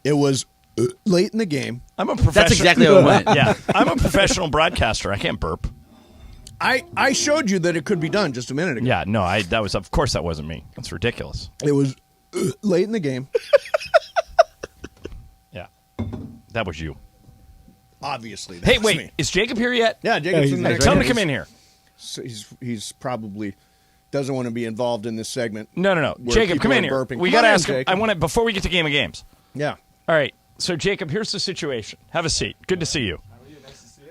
S4: It was late in the game.
S7: I'm a professional.
S3: That's exactly how it went.
S7: Yeah, I'm a professional broadcaster. I can't burp.
S4: I showed you that it could be done just a minute ago.
S7: Yeah, no, that was, of course, that wasn't me. That's ridiculous.
S4: It was late in the game.
S7: Yeah, that was you.
S4: Obviously. That
S7: Hey,
S4: was
S7: wait,
S4: me.
S7: is Jacob here yet?
S4: Yeah, Jacob's in the next
S7: Tell him to
S4: room.
S7: come in here.
S4: So he's probably doesn't want to be involved in this segment.
S7: No.
S4: where
S7: Jacob,
S4: people
S7: come in
S4: are
S7: here.
S4: burping.
S7: We
S4: Come
S7: got to
S4: on in,
S7: ask him.
S4: Jacob.
S7: I want to, before we get to Game of Games.
S4: Yeah.
S7: All right. So, Jacob, here's the situation. Have a seat. Good to see you.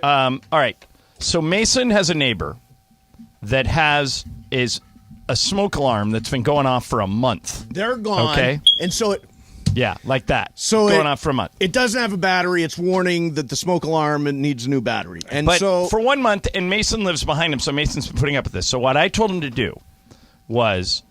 S7: All right. So, Mason has a neighbor that is a smoke alarm that's been going off for a month.
S4: They're gone.
S7: Okay.
S4: And so it
S7: Yeah, like that.
S4: So
S7: going off for a month.
S4: It doesn't have a battery. It's warning that the smoke alarm needs a new battery. And
S7: But
S4: so
S7: for 1 month, and Mason lives behind him, so Mason's been putting up with this. So what I told him to do was,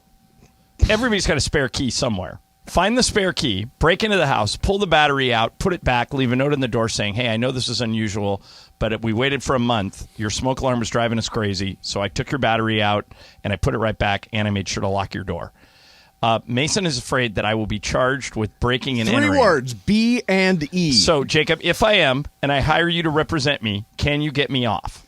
S7: everybody's got a spare key somewhere. Find the spare key, break into the house, pull the battery out, put it back, leave a note on the door saying, hey, I know this is unusual, but we waited for a month. Your smoke alarm was driving us crazy, so I took your battery out, and I put it right back, and I made sure to lock your door. Mason is afraid that I will be charged with breaking and entering.
S4: 3 words, B and E.
S7: So, Jacob, if I am, and I hire you to represent me, can you get me off?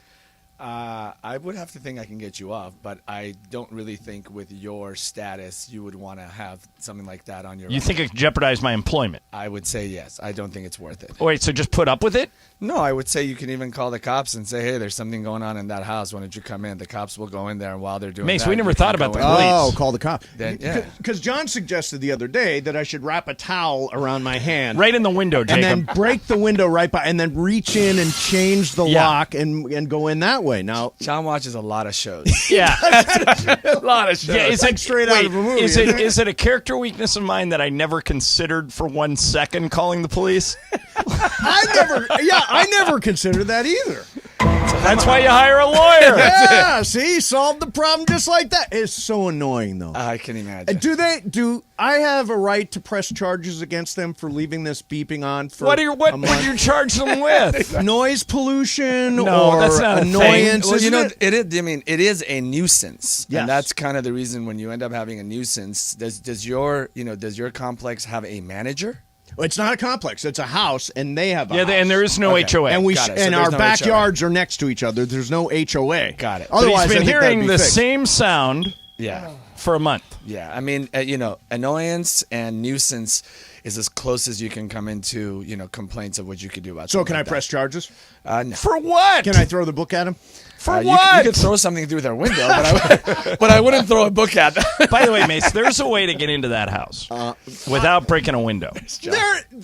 S18: I would have to think I can get you off, but I don't really think with your status you would want to have something like that on your
S7: You think it could jeopardize my employment?
S18: I would say yes. I don't think it's worth it.
S7: Wait, so just put up with it?
S18: No, I would say you can even call the cops and say, hey, there's something going on in that house. Why don't you come in? The cops will go in there, and while they're doing
S7: Mace,
S18: that,
S7: we never
S18: you
S7: thought
S18: can
S7: about
S18: go
S7: the
S18: in.
S7: police.
S4: Oh, call the cop.
S18: Because
S4: John suggested the other day that I should wrap a towel around my hand.
S7: Right in the window, Jacob.
S4: And then break the window right by, and then reach in and change the
S7: Yeah.
S4: lock and go in that way. Now,
S18: John watches a lot of shows.
S7: Yeah.
S18: A lot of shows.
S7: Yeah, is it
S4: straight out of a movie, isn't it?
S7: Is it a character weakness of mine that I never considered for 1 second calling the police?
S4: I never considered that either.
S7: That's why you hire a lawyer.
S4: Yeah, see, solved the problem just like that. It's so annoying, though.
S18: I can imagine.
S4: Do I have a right to press charges against them for leaving this beeping on for
S7: What
S4: a
S7: would
S4: month?
S7: you charge them with?
S4: Noise pollution
S7: No,
S4: or
S7: that's not a thing.
S4: annoyance?
S18: Well, you
S4: isn't
S18: know,
S4: it?
S18: it is. I mean, it is a nuisance,
S4: Yes.
S18: and that's kind of the reason when you end up having a nuisance. Does your complex have a manager?
S4: Well, it's not a complex. It's a house, and they have a
S7: Yeah,
S4: house.
S7: and there is no
S18: Okay.
S7: HOA.
S4: And
S18: Got it. So
S4: and
S18: there's
S4: our
S18: no
S4: backyards are next to each other. There's no HOA.
S18: Got it.
S7: But
S4: Otherwise,
S7: he's been
S4: I think that'd
S7: hearing
S4: be
S7: the
S4: fixed.
S7: same sound
S18: Yeah.
S7: for a month.
S18: Yeah, I mean, annoyance and nuisance is as close as you can come into, complaints of what you could do about.
S4: So
S18: something
S4: can I
S18: like that.
S4: press charges?
S18: No.
S7: For what?
S4: Can I throw the book at him?
S7: For
S18: You
S7: what?
S18: could throw something through their window, but I wouldn't throw a book at them.
S7: By the way, Mace, there's a way to get into that house without breaking a window.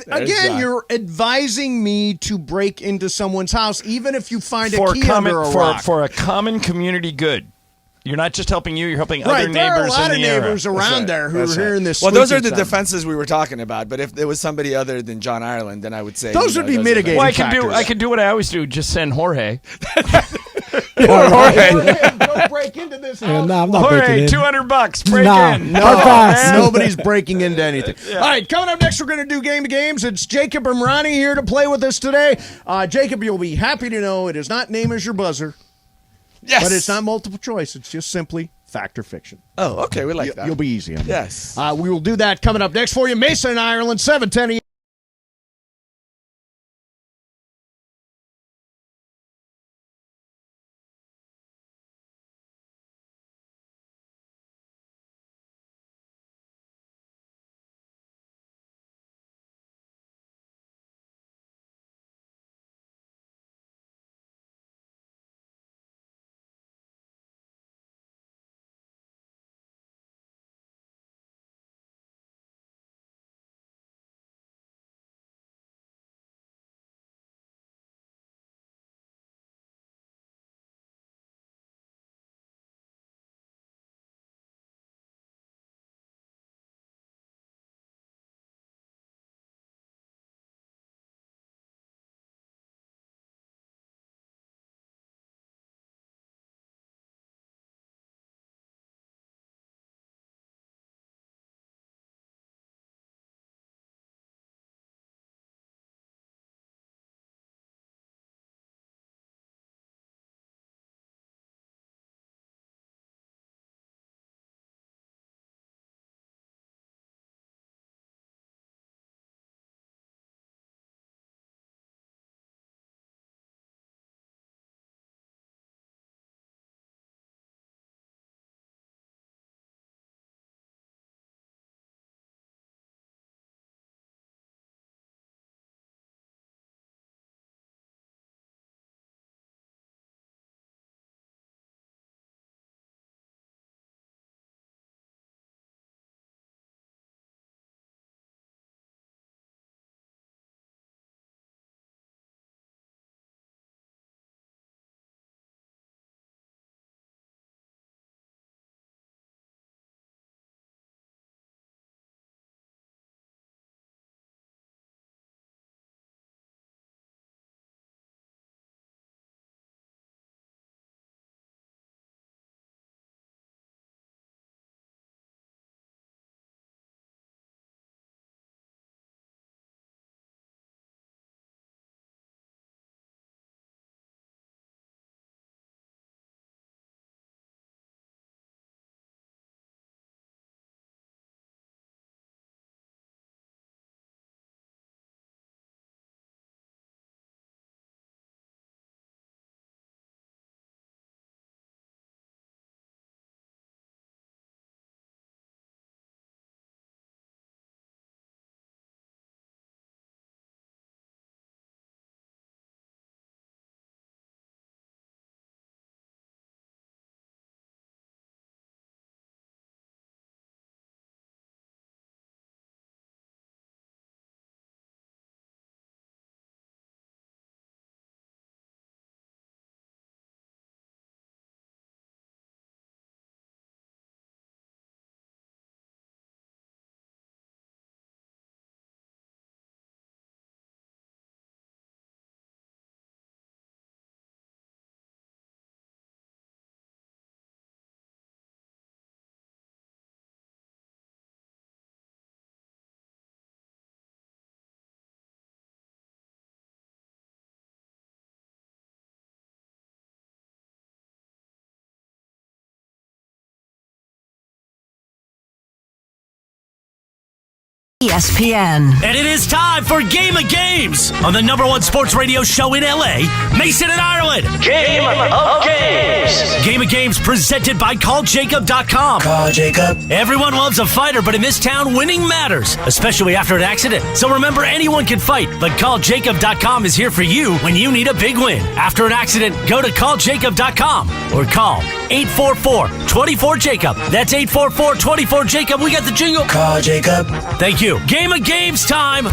S4: Again, you're advising me to break into someone's house, even if you find a
S7: For
S4: key under a rock.
S7: for a common community good. You're not just helping you; you're helping other
S4: Right,
S7: neighbors
S4: there are a lot
S7: in
S4: of
S7: the area.
S4: neighbors around there who are hearing this.
S18: Well, those are the
S4: squeaking sound.
S18: defenses we were talking about. But if it was somebody other than John Ireland, then I would say
S4: Those would be mitigating
S7: Well, I
S4: factors.
S7: can do what I always do: just send Jorge.
S4: Don't break into this house.
S8: No, I'm not
S7: Jorge,
S8: breaking in.
S7: $200. Break
S8: Nah,
S7: in.
S4: Nobody's breaking into anything. All right, coming up next, we're going to do Game of Games. It's Jacob and Ronnie here to play with us today. Jacob, you'll be happy to know it is not name as your buzzer.
S18: Yes.
S4: But it's not multiple choice. It's just simply fact or fiction.
S18: Oh, okay. We like that.
S4: You'll be easy on that.
S18: Yes.
S4: We will do that coming up next for you. Mason in Ireland, 710
S16: ESPN. And it is time for Game of Games on the #1 sports radio show in LA, Mason and Ireland. Game of Games. Game of Games presented by CallJacob.com. Call Jacob. Everyone loves a fighter, but in this town, winning matters, especially after an accident. So remember, anyone can fight, but CallJacob.com is here for you when you need a big win. After an accident, go to CallJacob.com or call 844-24-JACOB. That's 844-24-JACOB. We got the jingle. Call Jacob. Thank you. Game of Games time.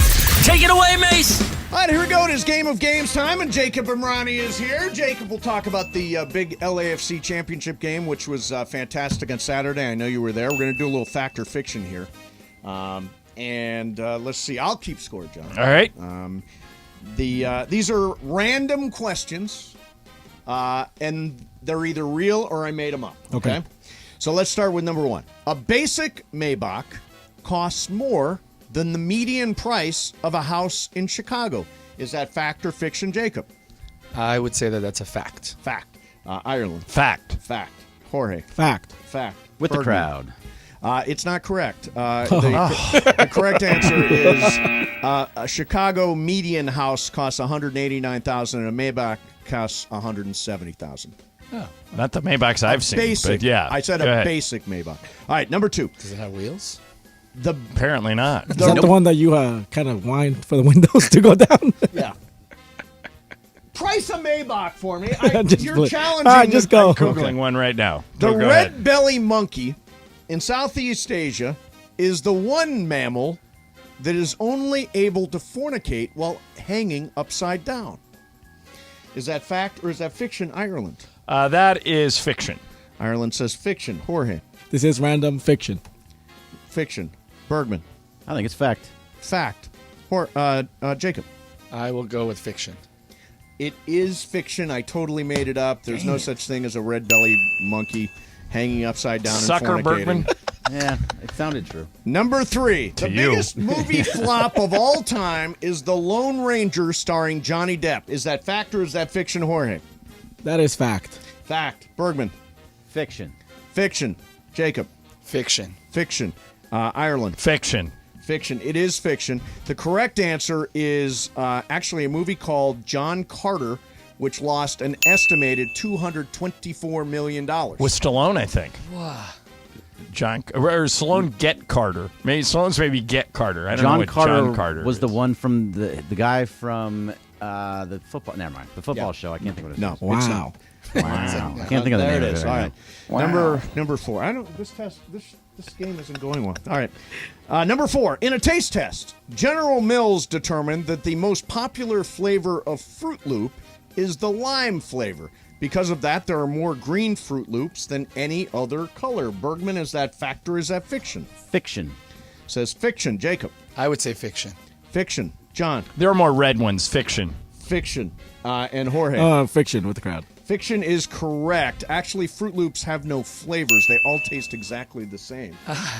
S16: Take it away, Mace.
S4: All right, here we go. It is Game of Games time, and Jacob Imrani is here. Jacob will talk about the big LAFC championship game, which was fantastic on Saturday. I know you were there. We're going to do a little fact or fiction here. And let's see. I'll keep score, John.
S7: All right.
S4: These are random questions and they're either real or I made them up. Okay. So let's start with number 1. A basic Maybach costs more than the median price of a house in Chicago. Is that fact or fiction, Jacob?
S18: I would say that that's a fact.
S4: Fact. Ireland.
S7: Fact.
S4: Fact. Jorge.
S8: Fact.
S4: Fact.
S3: With the
S4: Bergman.
S3: crowd.
S4: It's not correct. The correct answer is a Chicago median house costs $189,000 and a Maybach costs $170,000.
S7: Oh, not the Maybachs I've seen.
S4: Basic.
S7: But yeah.
S4: I said
S7: Go
S4: a
S7: ahead.
S4: basic Maybach. All right, number 2.
S18: Does it have wheels?
S7: Apparently not.
S8: Is that the one that you kind of wind for the windows to go down?
S4: Yeah. Price a Maybach for me.
S8: Just
S4: You're
S8: play.
S4: challenging.
S8: All right, just go.
S7: I'm Googling one right now.
S4: The
S7: Go
S4: red
S7: ahead.
S4: belly monkey in Southeast Asia is the one mammal that is only able to fornicate while hanging upside down. Is that fact or is that fiction, Ireland?
S7: That is fiction.
S4: Ireland says fiction. Jorge.
S8: This is random fiction.
S4: Fiction. Bergman.
S3: I think it's fact.
S4: Fact. Jacob.
S18: I will go with fiction.
S4: It is fiction. I totally made it up. There's no such thing as a red belly monkey hanging upside down
S7: Sucker,
S4: and fornicating.
S7: Bergman.
S3: Yeah, it sounded true.
S4: Number 3.
S7: To
S4: The
S7: you.
S4: biggest movie flop of all time is The Lone Ranger starring Johnny Depp. Is that fact or is that fiction, Jorge?
S8: That is fact.
S4: Fact. Bergman.
S3: Fiction.
S4: Fiction. Jacob.
S18: Fiction.
S4: Fiction. Ireland.
S7: Fiction.
S4: Fiction. It is fiction. The correct answer is actually a movie called John Carter, which lost an estimated $224 million.
S7: With Stallone, I think.
S18: Wow.
S7: Or Stallone get Carter. Maybe Stallone's maybe get Carter. I don't know what John Carter
S3: was
S7: is.
S3: the one from the guy from the football. Never mind. The football show. I can't think of what it is.
S4: No. It's not.
S3: Wow. I can't think of the
S4: There
S3: name
S4: it
S3: of
S4: is.
S3: it.
S4: All
S3: right
S4: right.
S3: now.
S4: Number 4. I don't. This game isn't going well. All right. Number 4. In a taste test, General Mills determined that the most popular flavor of Fruit Loop is the lime flavor. Because of that, there are more green Fruit Loops than any other color. Bergman, is that fact or is that fiction?
S3: Fiction.
S4: Says fiction. Jacob.
S18: I would say fiction.
S4: Fiction. John.
S7: There are more red ones. Fiction.
S4: Fiction. And Jorge.
S8: Fiction with the crowd.
S4: Fiction is correct. Actually, Fruit Loops have no flavors. They all taste exactly the same.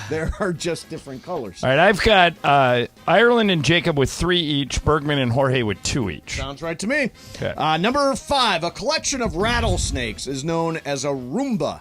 S4: There are just different colors.
S7: All right, I've got Ireland and Jacob with 3 each, Bergman and Jorge with 2 each.
S4: Sounds right to me.
S7: Okay.
S4: Number 5. A collection of rattlesnakes is known as a Roomba.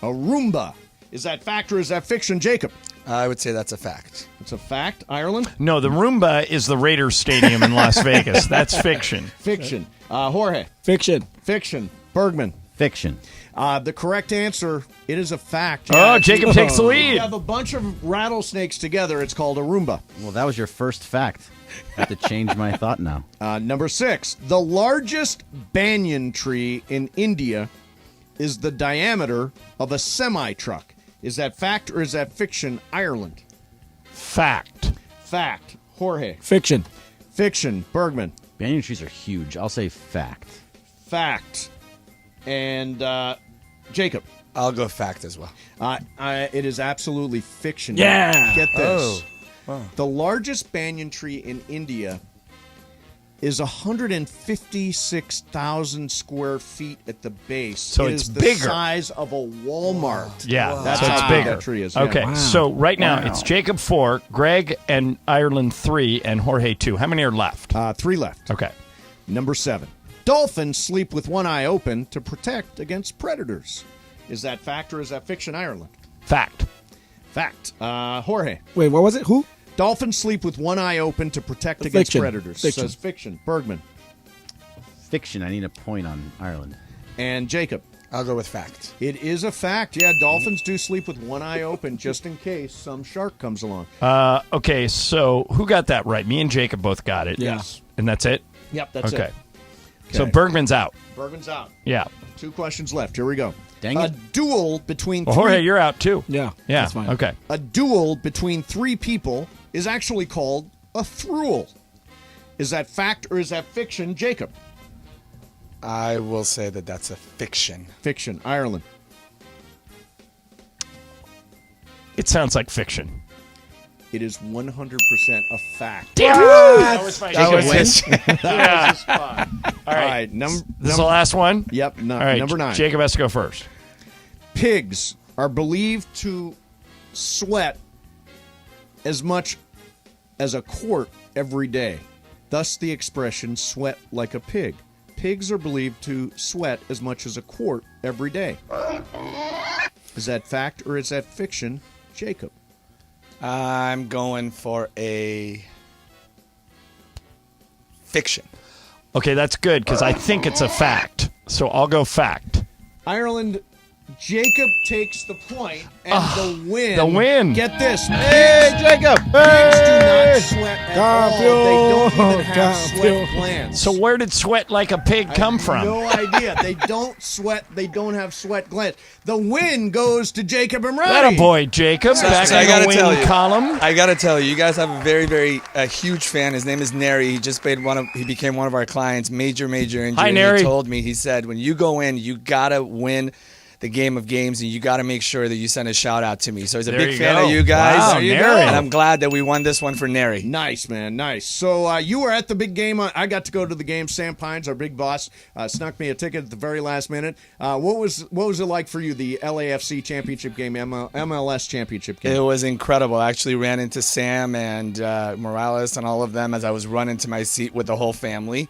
S4: A Roomba. Is that fact or is that fiction, Jacob?
S18: I would say that's a fact.
S4: It's a fact, Ireland?
S7: No, the Roomba is the Raiders Stadium in Las Vegas. That's fiction.
S4: Fiction. Jorge.
S8: Fiction.
S4: Fiction. Bergman.
S3: Fiction.
S4: The correct answer, it is a fact.
S7: Oh, Jacob takes the lead.
S4: You have a bunch of rattlesnakes together. It's called a Roomba.
S3: Well, that was your first fact. I have to change my thought now.
S4: Number 6. The largest banyan tree in India is the diameter of a semi-truck. Is that fact or is that fiction, Ireland?
S7: Fact.
S4: Fact. Jorge.
S8: Fiction.
S4: Fiction. Bergman.
S3: Banyan trees are huge. I'll say fact.
S4: Fact. And Jacob.
S18: I'll go fact as well.
S4: It is absolutely fiction.
S8: Yeah.
S4: Get this.
S18: Oh. Wow.
S4: The largest banyan tree in India is 156,000 square feet at the base.
S7: So
S4: it
S7: it's
S4: is the
S7: bigger.
S4: size of a Walmart.
S7: Yeah,
S4: That's
S7: so it's
S4: how big
S7: bigger.
S4: that tree is.
S7: Okay,
S4: Yeah.
S7: so right now it's Jacob 4, Greg and Ireland 3, and Jorge 2. How many are left?
S4: 3 left.
S7: Okay.
S4: Number 7. Dolphins sleep with one eye open to protect against predators. Is that fact or is that fiction, Ireland?
S7: Fact.
S4: Fact. Jorge.
S8: Wait, what was it? Who?
S4: Dolphins sleep with one eye open to protect against
S8: Fiction.
S4: predators.
S8: Fiction.
S4: Says fiction. Bergman.
S3: Fiction. I need a point on Ireland.
S4: And Jacob.
S18: I'll go with fact.
S4: It is a fact. Yeah, dolphins do sleep with one eye open just in case some shark comes along.
S7: Okay, so who got that right? Me and Jacob both got it.
S4: Yes.
S7: And that's it?
S4: Yep, that's
S7: okay.
S4: it.
S7: So
S4: Okay.
S7: Bergman's out.
S4: Bergman's out.
S7: Yeah.
S4: 2 questions left. Here we go.
S3: Dang
S4: a
S3: it.
S4: duel between
S7: Well,
S4: three...
S7: Jorge, you're out too.
S8: Yeah.
S7: Yeah.
S8: That's fine.
S7: Okay.
S4: A duel between 3 people is actually called a thruel. Is that fact or is that fiction, Jacob?
S18: I will say that that's a fiction.
S4: Fiction. Ireland.
S7: It sounds like fiction.
S4: It is 100% a fact.
S7: Damn it! That was my
S4: That was
S7: Jacob
S4: his-
S7: wins.
S4: that
S7: Yeah.
S4: was his spot.
S7: All right.
S4: This
S7: This is the last one?
S4: Yep.
S7: All right.
S4: Number 9.
S7: Jacob has to go first.
S4: Pigs are believed to sweat as much as a quart every day. Thus the expression sweat like a pig. Pigs are believed to sweat as much as a quart every day. Is that fact or is that fiction, Jacob?
S18: I'm going for a fiction.
S7: Okay, that's good because I think it's a fact. So I'll go fact.
S4: Ireland, Jacob takes the point, and the win.
S7: the win.
S4: Get this.
S7: Hey, Jacob.
S4: Pigs do not sweat at all. They don't even have sweat glands.
S7: So where did sweat like a pig come from?
S4: No idea. They don't sweat. They don't have sweat glands. The win goes to Jacob and Ronnie.
S7: That a boy, Jacob. Back
S19: I
S7: in
S19: gotta
S7: the
S19: tell
S7: win
S19: you,
S7: column.
S19: I gotta tell you, you guys have a very, very huge fan. His name is Neri. He just he became one of our clients. Major injury.
S7: Hi,
S19: And
S7: Neri.
S19: He told me, he said, when you go in, you gotta win the game of games, and you got to make sure that you send a shout out to me. So he's a
S7: There
S19: big
S7: you
S19: fan
S7: go.
S19: of you guys.
S7: Wow, There you Neri. go.
S19: And I'm glad that we won this one for Neri.
S4: Nice, man. Nice. So you were at the big game. I got to go to the game. Sam Pines, our big boss, snuck me a ticket at the very last minute. What was it like for you, the LAFC championship game, MLS championship game?
S19: It was incredible. I actually ran into Sam and Morales and all of them as I was running to my seat with the whole family.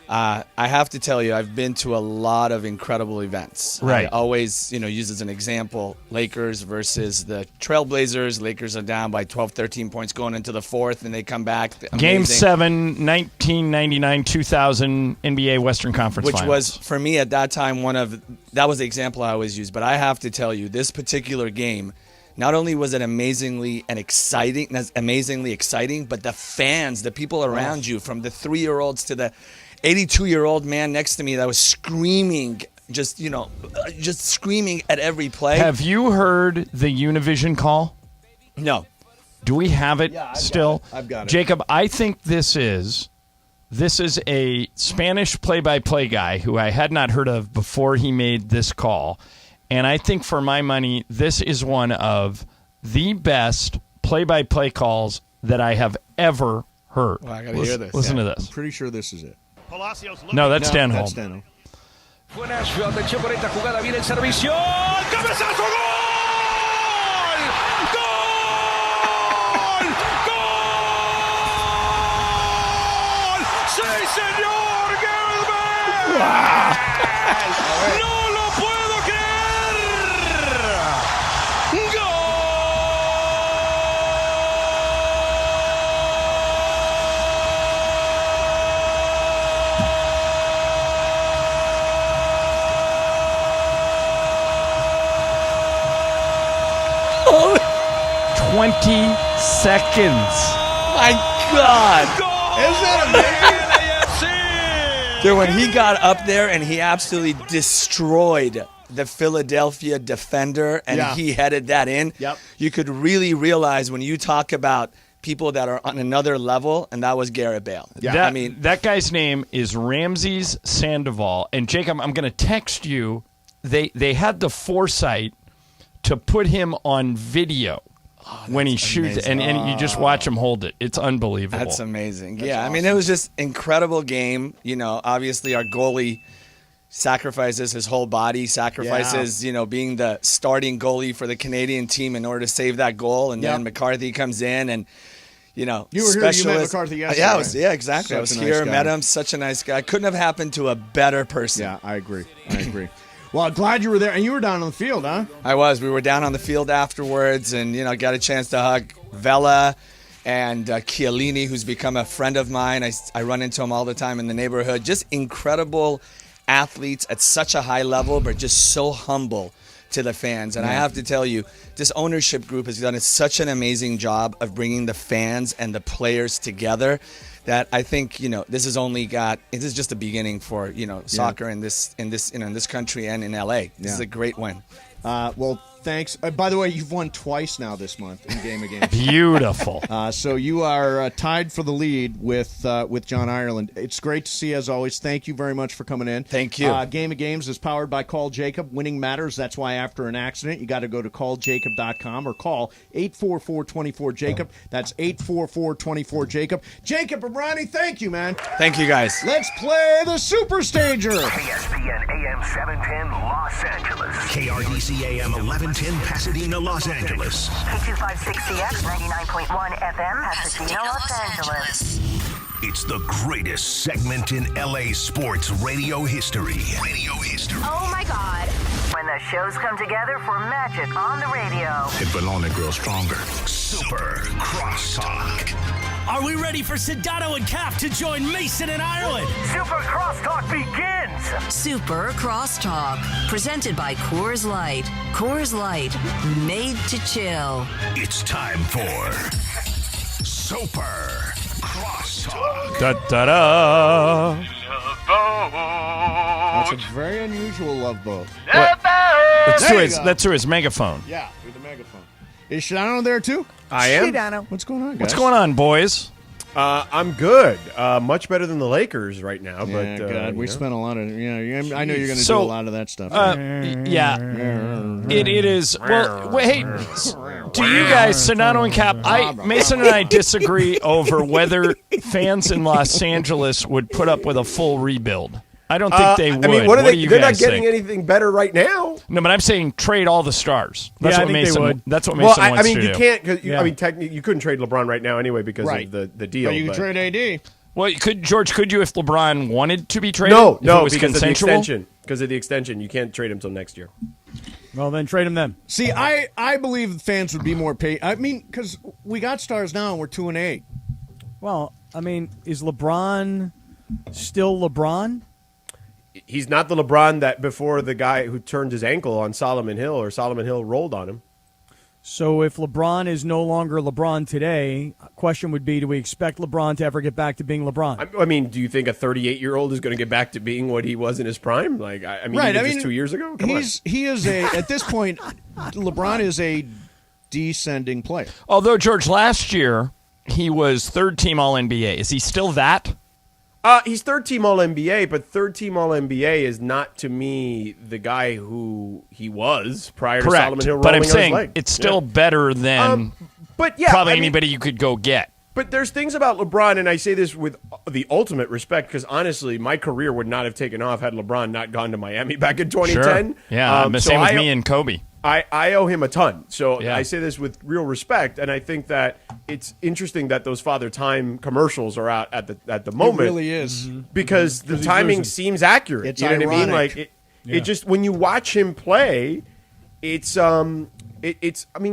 S19: I have to tell you, I've been to a lot of incredible events.
S7: Right.
S19: I always, use as an example, Lakers versus the Trailblazers. Lakers are down by 12, 13 points going into the fourth, and they come back.
S7: Game
S19: Amazing.
S7: 7, 1999-2000 NBA Western Conference
S19: Which
S7: Finals.
S19: was, for me at that time, that was the example I always used. But I have to tell you, this particular game, not only was it amazingly exciting, but the fans, the people around you, from the 3-year-olds to the 82-year-old man next to me that was screaming, just screaming at every play.
S7: Have you heard the Univision call?
S19: No.
S7: Do we have it still?
S4: I've got it.
S7: Jacob, I think this is a Spanish play-by-play guy who I had not heard of before he made this call. And I think for my money, this is one of the best play-by-play calls that I have ever heard.
S19: Well, I got to hear this.
S7: Listen to this.
S4: I'm pretty sure this is it.
S7: No, that's Dan Holm.
S4: That's Stanholm.
S15: Fue Nashville, atención por esta jugada, viene el servicio, ¡el cabezazo, gol! ¡Gol! ¡Gol! ¡Sí, señor! ¡Gareth Bale! ¡No lo puedo creer! ¡Gol!
S7: 20 seconds.
S19: My God.
S4: Isn't that
S19: amazing? Dude, when he got up there and he absolutely destroyed the Philadelphia defender and he headed that in, you could really realize when you talk about people that are on another level, and that was Gareth Bale.
S7: Yeah. That guy's name is Ramses Sandoval. And Jacob, I'm going to text you. They had the foresight to put him on video when he shoots, and you just watch him hold it. It's unbelievable.
S19: That's amazing. I mean, it was just incredible game. Obviously our goalie sacrifices his whole body, sacrifices, being the starting goalie for the Canadian team in order to save that goal. And then McCarthy comes in and,
S4: you were here, you met McCarthy yesterday.
S19: Yeah, exactly. I was here, met him. Such a nice guy. Couldn't have happened to a better person.
S4: Yeah, I agree. Well, glad you were there. And you were down on the field, huh?
S19: I was. We were down on the field afterwards and, got a chance to hug Vela and Chiellini, who's become a friend of mine. I run into him all the time in the neighborhood. Just incredible athletes at such a high level, but just so humble to the fans. And I have to tell you, this ownership group has done such an amazing job of bringing the fans and the players together that I think, this is just the beginning for, soccer in this country and in LA. This is a great win.
S4: Well, Thanks. By the way, you've won twice now this month in Game of Games.
S7: Beautiful.
S4: So you are tied for the lead with John Ireland. It's great to see, as always. Thank you very much for coming in.
S19: Thank you.
S4: Game of Games is powered by Call Jacob. Winning matters. That's why after an accident, you got to go to calljacob.com or call 844-24-JACOB. That's 844-24-JACOB. Jacob and Ronnie, thank you, man.
S19: Thank you, guys.
S4: Let's play the Super Stager.
S9: ESPN AM 710 Los Angeles. KRDC AM 1110 Pasadena, Los Angeles.
S20: K256CX 99.1 FM Pasadena, Los Angeles.
S9: It's the greatest segment in LA sports radio history.
S20: Oh my God. When the shows come together for magic on the radio.
S9: It will only grow stronger. Super Crosstalk.
S16: Are we ready for Sedano and Cap to join Mason and Ireland?
S20: Super Crosstalk begins.
S10: Super Crosstalk, presented by Coors Light. Coors Light, made to chill.
S9: It's time for Super Crosstalk.
S7: Da-da-da.
S4: That's a very unusual love boat.
S7: That's through his megaphone.
S4: Yeah, with the megaphone. Is Sedano there too?
S21: I am.
S1: Sedano.
S4: What's going on, guys?
S7: What's going on, boys?
S21: I'm good. Much better than the Lakers right now.
S4: Yeah,
S21: but
S4: God, we spent a lot of. I know you're going to
S7: So,
S4: do a lot of that stuff.
S7: Yeah, it is. Well, wait. Do you guys, Sedano and Cap? Mason and I disagree over whether fans in Los Angeles would put up with a full rebuild. I don't think they would.
S21: I mean,
S7: what do you
S21: they're
S7: guys
S21: not getting
S7: think?
S21: anything better right now.
S7: No, but I'm saying trade all the stars. That's
S21: Yeah,
S7: what
S21: I think
S7: Mason.
S21: they would.
S7: That's what Mason wants
S21: I mean,
S7: to
S21: you
S7: do.
S21: can't. Cause
S7: Yeah.
S21: I mean, technically, you couldn't trade LeBron right now anyway because
S4: Right.
S21: of the deal.
S4: But you can trade AD.
S7: Well, George, could you if LeBron wanted to be traded?
S21: No,
S7: if it was
S21: because
S7: consensual?
S21: of the extension. Because of the extension, you can't trade him till next year.
S1: Well, then trade him then.
S4: See, I believe fans would be more paid. I mean, because we got stars now and we're 2-8.
S1: Well, I mean, is LeBron still LeBron?
S21: He's not the LeBron that before the guy who turned his ankle on Solomon Hill or Solomon Hill rolled on him.
S1: So if LeBron is no longer LeBron today, question would be, do we expect LeBron to ever get back to being LeBron?
S21: I mean, do you think a 38-year-old is going to get back to being what he was in his prime? Like, I mean,
S4: Right,
S21: he
S4: I
S21: did
S4: mean,
S21: this 2 years ago. Come on.
S4: He is at this point, LeBron is a descending player.
S7: Although, George, last year he was third-team All-NBA. Is he still that?
S21: He's third-team All-NBA, but third-team All-NBA is not, to me, the guy who he was prior to Solomon Hill rolling
S7: but I'm
S21: on his
S7: saying
S21: leg.
S7: it's still better than
S21: but yeah,
S7: probably
S21: I mean,
S7: anybody you could go get.
S21: But there's things about LeBron, and I say this with the ultimate respect, because honestly, my career would not have taken off had LeBron not gone to Miami back in 2010.
S7: Sure. Yeah, same with me and Kobe.
S21: I owe him a ton. So
S7: Yeah.
S21: I say this with real respect, and I think that it's interesting that those Father Time commercials are out at the moment.
S4: It really is.
S21: Because the
S4: he's
S21: timing
S4: losing.
S21: seems accurate.
S4: It's
S21: you know what I mean?
S4: ironic.
S21: Like it just when you watch him play, it's I mean,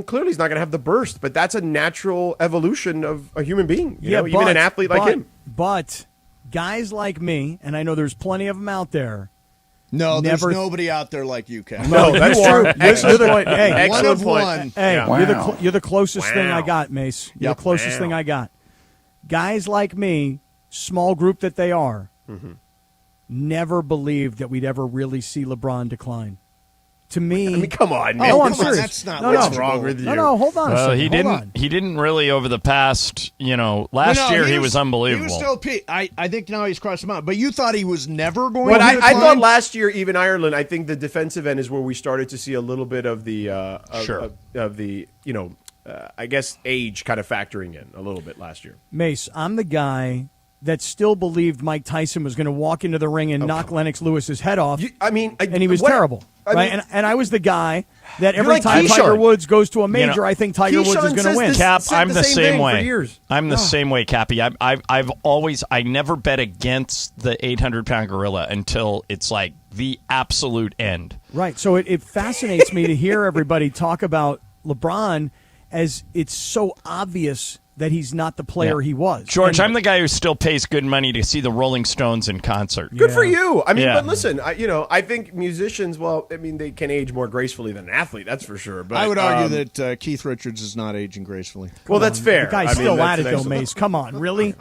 S21: clearly he's not going to have the burst, but that's a natural evolution of a human being. You know, even an athlete like him.
S1: But guys like me, and I know there's plenty of them out there.
S4: No,
S1: never,
S4: there's nobody out there like you, Ken.
S21: No, that's true.
S1: Excellent point. Hey,
S4: one of one.
S1: Hey,
S21: Yeah.
S1: you're the closest thing I
S21: Wow.
S1: got, Mace. You're
S4: Yep.
S1: the closest thing I got. Guys like me, small group that they are, never believed that we'd ever really see LeBron decline. To me,
S21: I mean, come on, man.
S1: No, I'm
S21: Come on,
S1: serious.
S4: that's not
S21: what's wrong with you.
S1: No, hold on a
S7: Well,
S1: second.
S7: he didn't really over the past, last
S4: No,
S7: year he was unbelievable.
S4: He was still peak. I think now he's crossed him out. But you thought he was never going
S21: But
S4: to
S21: I
S4: decline?
S21: thought last year, even Ireland, I think the defensive end is where we started to see a little bit of the I guess age kind of factoring in a little bit last year.
S1: Mace, I'm the guy that still believed Mike Tyson was going to walk into the ring and knock Lennox Lewis's head off. And he was terrible. Right? And I was the guy that every
S21: like
S1: time
S21: Keyshawn.
S1: Tiger Woods goes to a major, I think Tiger Woods is
S21: Keyshawn
S1: going to win.
S7: Cap,
S21: said
S7: I'm
S21: the
S7: the
S21: same
S7: same
S21: thing for
S7: way.
S21: years.
S7: I'm the same way, Cappy. I've always I never bet against the 800-pound gorilla until it's like the absolute end.
S1: Right. So it fascinates me to hear everybody talk about LeBron as it's so obvious that he's not the player he was.
S7: George, I'm the guy who still pays good money to see the Rolling Stones in concert.
S21: Good for you. I mean,
S7: Yeah.
S21: but listen, I think musicians, well, I mean, they can age more gracefully than an athlete, that's for sure. But
S4: I would argue that Keith Richards is not aging gracefully.
S21: Well, that's fair.
S1: The guy's
S21: I mean,
S1: still
S21: that's
S1: at it,
S21: an
S1: though, Mace. Come on, really?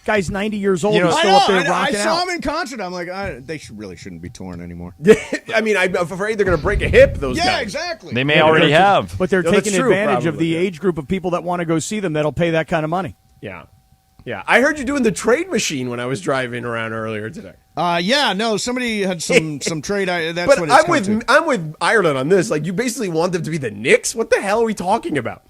S1: Guy's 90 years old.
S4: You know,
S1: He's still up there
S4: I
S1: rocking
S4: saw
S1: out.
S4: him in concert. I'm like, they really shouldn't be touring anymore.
S21: I mean, I'm afraid they're going to break a hip. Those guys.
S4: Yeah, exactly.
S7: They may already have.
S1: But they're
S21: No, that's
S1: taking
S21: true,
S1: advantage of
S21: probably,
S1: the age group of people that want to go see them that'll pay that kind of money.
S21: Yeah. Yeah. I heard you doing the trade machine when I was driving around earlier today.
S4: Yeah, no, somebody had some trade. That's
S21: But
S4: what it's
S21: I'm with Ireland on this. Like, you basically want them to be the Knicks? What the hell are we talking about?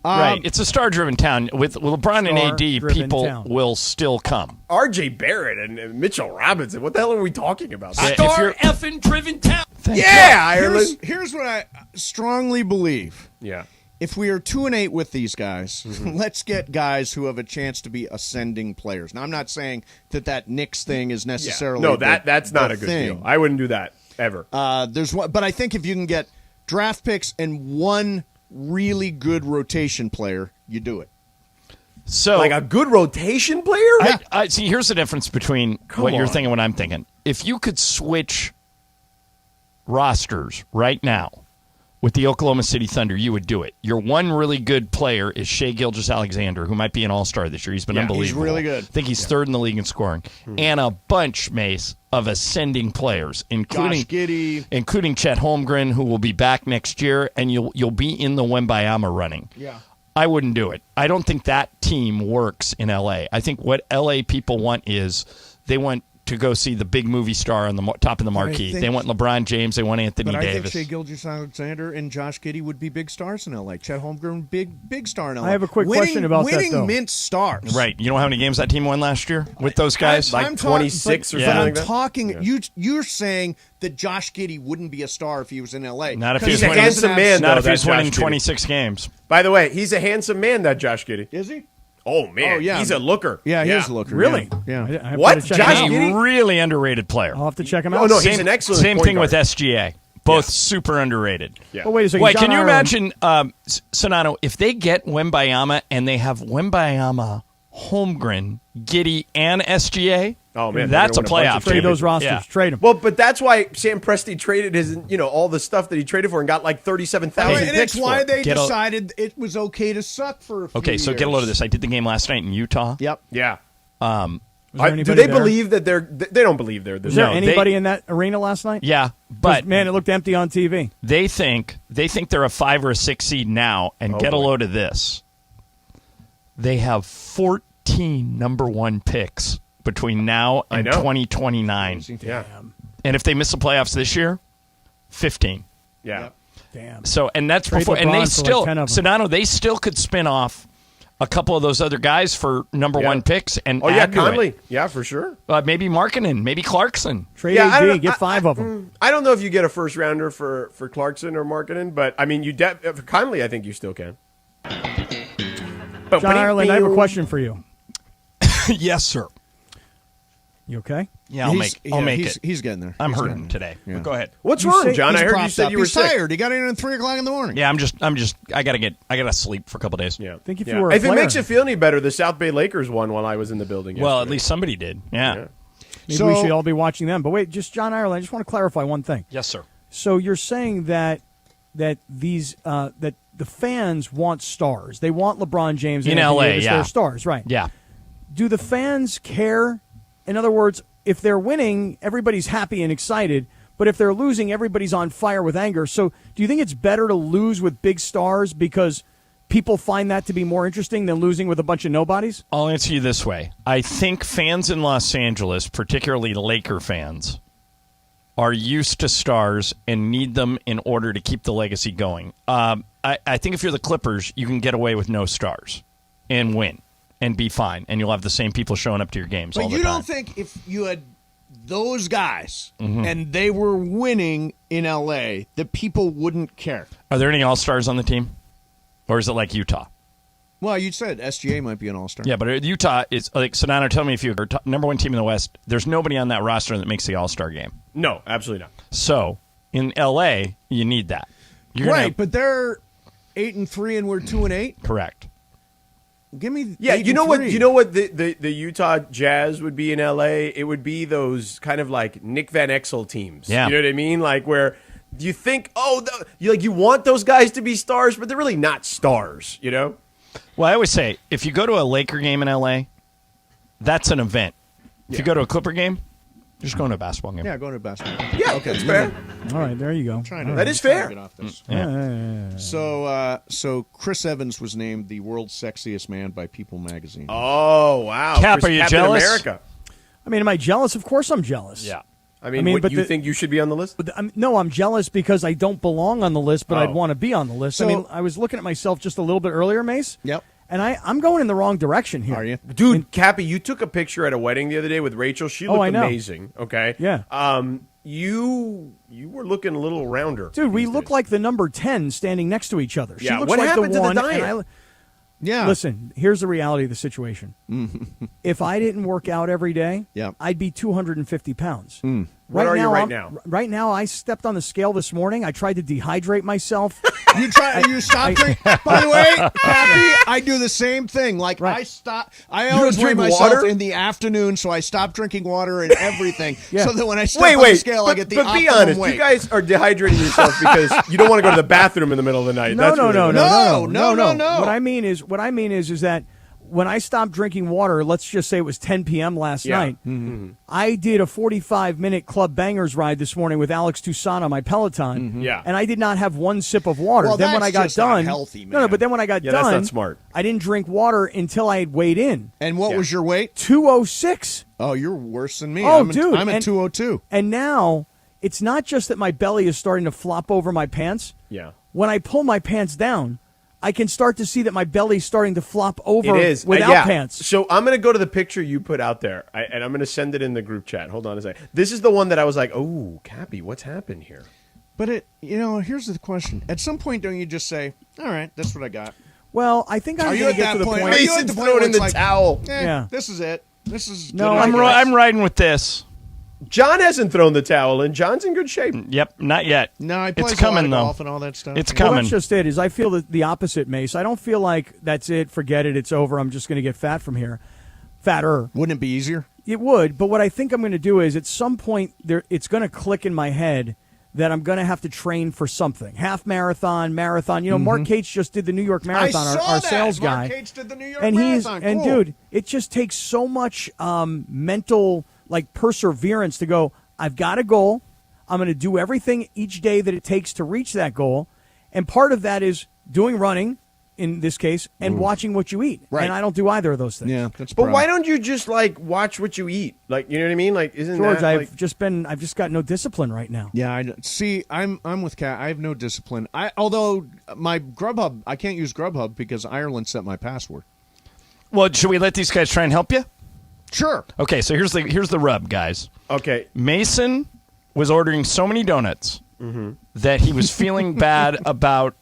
S7: Right. It's a star-driven town. With LeBron and AD,
S21: Star-driven
S7: people
S21: town.
S7: will still come.
S21: R.J. Barrett and Mitchell Robinson. What the hell are we talking about?
S15: effing driven town.
S21: Ireland.
S4: Here's what I strongly believe.
S21: Yeah.
S4: If we are 2-8 with these guys,
S21: Mm-hmm.
S4: let's get guys who have a chance to be ascending players. Now, I'm not saying that Knicks thing is necessarily
S21: No, that's not
S4: the
S21: a good
S4: thing.
S21: deal. I wouldn't do that ever.
S4: There's one, but I think if you can get draft picks and one really good rotation player, you do it.
S7: So,
S21: like a good rotation player?
S7: I see. Here's the difference between
S21: Come
S7: what you're
S21: on.
S7: thinking and what I'm thinking. If you could switch rosters right now with the Oklahoma City Thunder, you would do it. Your one really good player is Shai Gilgeous-Alexander, who might be an all-star this year. He's been unbelievable.
S4: He's really good.
S7: I think he's third in the league in scoring. And a bunch, Mace, of ascending players, including
S4: Josh Giddey.
S7: including Chet Holmgren, who will be back next year, and you'll be in the Wembayama running.
S4: Yeah.
S7: I wouldn't do it. I don't think that team works in L.A. I think what L.A. people want is they want to go see the big movie star on the top of the marquee.
S4: think-
S7: They want LeBron James. They want Anthony
S4: But I
S7: Davis.
S4: think Shai Gilgeous-Alexander and Josh Giddey would be big stars in L.A. Chet Holmgren, big star in L.A.
S1: I have a quick question about that,
S4: winning
S1: though.
S4: mint stars.
S7: Right. You know how many games that team won last year with those guys?
S4: I'm talking-
S21: 26 or
S4: but
S21: something
S4: I'm
S21: like that?
S4: talking. You're saying that Josh Giddey wouldn't be a star if he was in L.A.
S7: Not if
S4: Because
S7: he's
S21: He's a
S7: winning.
S21: handsome man,
S7: Not
S21: though,
S7: if he's
S21: that
S7: winning
S21: Josh Giddey.
S7: 26 games.
S21: By the way, he's a handsome man, that Josh Giddey.
S4: Is he?
S21: Oh, man.
S4: Oh, yeah.
S21: He's a looker.
S4: Yeah, he is a looker.
S1: Really?
S4: Yeah.
S1: I have
S21: What?
S1: to check
S21: Josh
S1: him out.
S21: Giddey?
S7: Really underrated player.
S1: I'll have to check him
S21: Oh,
S1: out.
S21: no, he's an excellent
S7: Same
S21: point
S7: thing with
S21: guard.
S7: SGA. Both super underrated.
S21: Yeah.
S1: But wait a second.
S7: Wait,
S1: John
S7: can you
S1: Ireland-
S7: imagine, Sonato, if they get Wembayama and they have Wembayama, Holmgren, Giddey, and SGA?
S21: Oh, man.
S7: That's a
S21: they're gonna win
S7: playoff
S21: bunch of
S1: Trade those
S7: team.
S1: rosters.
S7: Yeah.
S1: Trade them.
S21: Well, but that's why Sam Presti traded his, all the stuff that he traded for and got like 37,000
S4: And
S21: picks
S4: it's why
S21: for.
S4: they
S7: Get a-
S4: decided it was okay to suck for a few
S7: Okay, so get a load of this. I did the game last night in Utah.
S4: Yep.
S21: Yeah.
S1: Was there
S21: Do
S1: anybody
S21: they
S1: there?
S21: believe that they don't believe they're
S1: Was there
S7: No,
S1: anybody in that arena last night?
S7: Yeah,
S1: 'Cause,
S7: but
S1: man, it looked empty on TV.
S7: they think they're a 5 or a 6 seed now, and
S21: Oh,
S7: get a
S21: boy.
S7: load of this. They have 14 number one picks between now and
S21: I know.
S7: 2029.
S21: Yeah.
S7: And if they miss the playoffs this year, 15.
S21: Yeah.
S1: Damn.
S7: So, and that's
S1: Trade
S7: before, and
S1: LeBron
S7: they
S1: for
S7: still,
S1: like 10 of them.
S7: Sedano, they still could spin off a couple of those other guys for number
S21: Yeah.
S7: one picks and
S21: Oh, yeah,
S7: add to it.
S21: Conley. Yeah, for sure.
S7: Maybe Markkanen, maybe Clarkson.
S1: Trade
S21: Yeah, I
S1: AD.
S21: don't-
S1: Get 5 of them.
S21: I don't know if you get a first rounder for Clarkson or Markkanen, but I mean, for Conley, I think you still can.
S1: John Ireland, I have a question for you.
S7: Yes, sir.
S1: You okay?
S7: Yeah, I'll make it.
S4: He's getting there.
S7: I'm
S4: He's
S7: hurting
S4: getting
S7: today.
S4: Yeah.
S7: Go ahead.
S21: What's
S1: You
S21: wrong,
S1: say-
S21: John?
S4: He's
S21: I heard you
S4: propped
S21: said
S4: up.
S21: you were
S4: He's
S21: sick.
S4: tired. He got in at 3:00 in the morning.
S7: Yeah, I gotta sleep for a couple days.
S21: Yeah.
S1: Think if
S21: Yeah.
S1: you were a
S21: If it
S1: player.
S21: makes you feel any better, the South Bay Lakers won while I was in the building.
S7: Well, at
S21: yesterday.
S7: least somebody did. Yeah.
S21: Yeah.
S1: Maybe
S4: So-
S1: we should all be watching them. But wait, just John Ireland, I just want to clarify one thing.
S7: Yes, sir.
S1: So you're saying that these that the fans want stars. They want LeBron James and
S7: In
S1: Anthony
S7: LA,
S1: Davis.
S7: yeah.
S1: They're stars, right?
S7: Yeah.
S1: Do the fans care? In other words, if they're winning, everybody's happy and excited. But if they're losing, everybody's on fire with anger. So do you think it's better to lose with big stars because people find that to be more interesting than losing with a bunch of nobodies?
S7: I'll answer you this way. I think fans in Los Angeles, particularly Laker fans, are used to stars and need them in order to keep the legacy going. I think if you're the Clippers, you can get away with no stars and win and be fine, and you'll have the same people showing up to your games all
S4: But
S7: the
S4: you
S7: time.
S4: don't think if you had those guys
S7: Mhm.
S4: and they were winning in L.A., that people wouldn't care?
S7: Are there any All-Stars on the team? Or is it like Utah?
S4: Well, you said SGA might be an all-star.
S7: Yeah, but Utah is like Sedano. Tell me if you're number one team in the West. There's nobody on that roster that makes the All-Star game.
S21: No, absolutely not.
S7: So in LA, you need that. You're gonna
S4: Right,
S7: have-
S4: but they're 8-3 and we're 2-8.
S7: correct.
S4: Give me
S21: Yeah,
S4: 8
S21: you know
S4: and
S21: what?
S4: 3.
S21: You know what the Utah Jazz would be in LA. It would be those kind of like Nick Van Exel teams.
S7: Yeah.
S21: You know what I mean? Like where you think, you want those guys to be stars, but they're really not stars. You know?
S7: Well, I always say if you go to a Laker game in LA, that's an event. If you go to a Clipper game, you're just going to a basketball game.
S4: Yeah, going to a basketball game.
S21: Yeah, okay, that's fair.
S1: All right, there you go.
S21: That is fair.
S4: Get off this.
S1: Yeah.
S4: So Chris Evans was named the world's sexiest man by People magazine.
S21: Oh, wow.
S7: Cap, are you
S21: Captain
S7: jealous?
S21: America.
S1: I mean, am I jealous? Of course I'm jealous.
S7: Yeah.
S21: I mean,
S1: but
S21: you think you should be on the list?
S1: No, I'm jealous because I don't belong on the list, but
S21: Oh.
S1: I'd want to be on the list. I mean, I was looking at myself just a little bit earlier, Mace.
S4: Yep.
S1: And I'm going in the wrong direction here.
S4: Are you?
S21: Dude, Cappy, you took a picture at a wedding the other day with Rachel. She looked
S1: I know.
S21: amazing, okay?
S1: Yeah.
S21: You were looking a little rounder.
S1: Dude, we look like the number 10 standing next to each other. She
S21: Yeah,
S1: looks
S21: what
S1: like
S21: happened
S1: the
S21: to the
S1: one.
S21: diet?
S1: And
S4: Yeah.
S1: Listen, here's the reality of the situation. If I didn't work out every day, I'd be 250 pounds.
S21: What are you right now?
S1: Right now, I stepped on the scale this morning. I tried to dehydrate myself.
S4: You stop drinking. By the way, Cappy, I do the same thing. Like I always weigh
S21: drink
S4: myself
S21: water?
S4: in the afternoon, so I stop drinking water and everything, so that when I step on the
S21: Wait,
S4: scale, I get the
S21: but
S4: optimum
S21: be honest,
S4: weight.
S21: you guys are dehydrating yourself because you don't want to go to the bathroom in the middle of the night.
S1: No.
S4: No.
S1: What I mean is that when I stopped drinking water, let's just say it was 10 p.m. last night, I did a 45-minute Club Bangers ride this morning with Alex Toussaint on my Peloton.
S21: Yeah.
S1: And I did not have one sip of water.
S4: Well,
S1: then when
S4: that's
S1: I got
S4: just not
S1: done,
S4: healthy,
S1: No,
S4: man.
S1: but then when I got
S21: Yeah,
S1: done,
S21: that's not smart.
S1: I didn't drink water until I had weighed in.
S4: And what was your weight?
S1: 206.
S4: Oh, you're worse than me.
S1: Oh,
S4: I'm
S1: dude.
S4: I'm at 202.
S1: And now it's not just that my belly is starting to flop over my pants.
S21: Yeah.
S1: When I pull my pants down, I can start to see that my belly's starting to flop over
S21: It is.
S1: without
S21: Yeah.
S1: pants.
S21: So I'm going to go to the picture you put out there, and I'm going to send it in the group chat. Hold on a second. This is the one that I was like, oh, Cappy, what's happened here?
S4: But here's the question. At some point, don't you just say, all right, that's what I got?
S1: Well, I think I'm
S4: Are you
S1: going to
S4: at
S1: get to
S4: that
S1: the
S4: point?
S1: point.
S4: Are you at
S21: Mason's
S4: the point
S21: throwing
S4: where
S21: in the
S4: it's like,
S21: towel.
S1: Yeah.
S4: This is it. This is
S1: No,
S4: good.
S7: I'm riding with this.
S21: John hasn't thrown the towel, and John's in good shape.
S7: Yep, not yet.
S4: No, I play
S7: It's coming though.
S4: golf and all that stuff.
S7: It's
S1: Well,
S7: coming.
S1: that's just it. Is I feel the opposite, Mace. I don't feel like that's it. Forget it. It's over. I'm just going to get fat from here. Fatter.
S4: Wouldn't it be easier?
S1: It would. But what I think I'm going to do is at some point it's going to click in my head that I'm going to have to train for something. Half marathon, marathon. You know, Mark Cates just did the New York Marathon,
S4: I saw
S1: our
S4: that.
S1: sales
S4: Mark
S1: guy.
S4: Cates did the New York
S1: and
S4: Marathon.
S1: And
S4: Cool.
S1: dude, it just takes so much mental perseverance to go, I've got a goal. I'm going to do everything each day that it takes to reach that goal. And part of that is doing running, in this case, and watching what you eat.
S4: Right.
S1: And I don't do either of those things.
S4: Yeah, that's
S21: But why don't you just watch what you eat? Like, you know what I mean? Like, isn't
S1: George,
S21: that
S1: I've just got no discipline right now.
S4: Yeah, see, I'm with Kat. I have no discipline. Although my Grubhub, I can't use Grubhub because Ireland set my password.
S7: Well, should we let these guys try and help you?
S4: Sure.
S7: Okay, so here's the rub, guys.
S21: Okay.
S7: Mason was ordering so many donuts that he was feeling bad about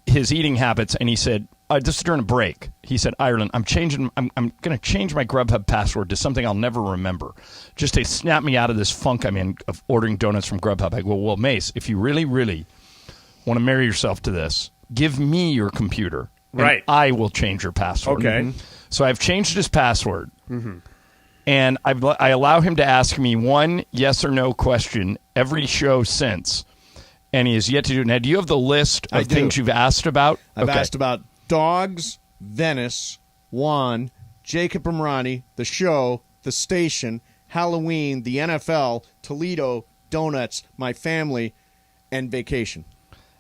S7: his eating habits, and he said, this is during a break. He said, Ireland, I'm going to change my Grubhub password to something I'll never remember, just to snap me out of this funk I'm in of ordering donuts from Grubhub. I go, well, Mace, if you really, really want to marry yourself to this, give me your computer, and
S21: Right.
S7: I will change your password.
S21: Okay.
S7: So I've changed his password. And I allow him to ask me one yes or no question every show since, and he has yet to do it. Now, do you have the list
S4: I
S7: of
S4: do.
S7: things you've asked about?
S4: I've
S7: Okay.
S4: asked about dogs, Venice, Juan, Jacob Imrani, the show, the station, Halloween, the NFL, Toledo, donuts, my family, and vacation.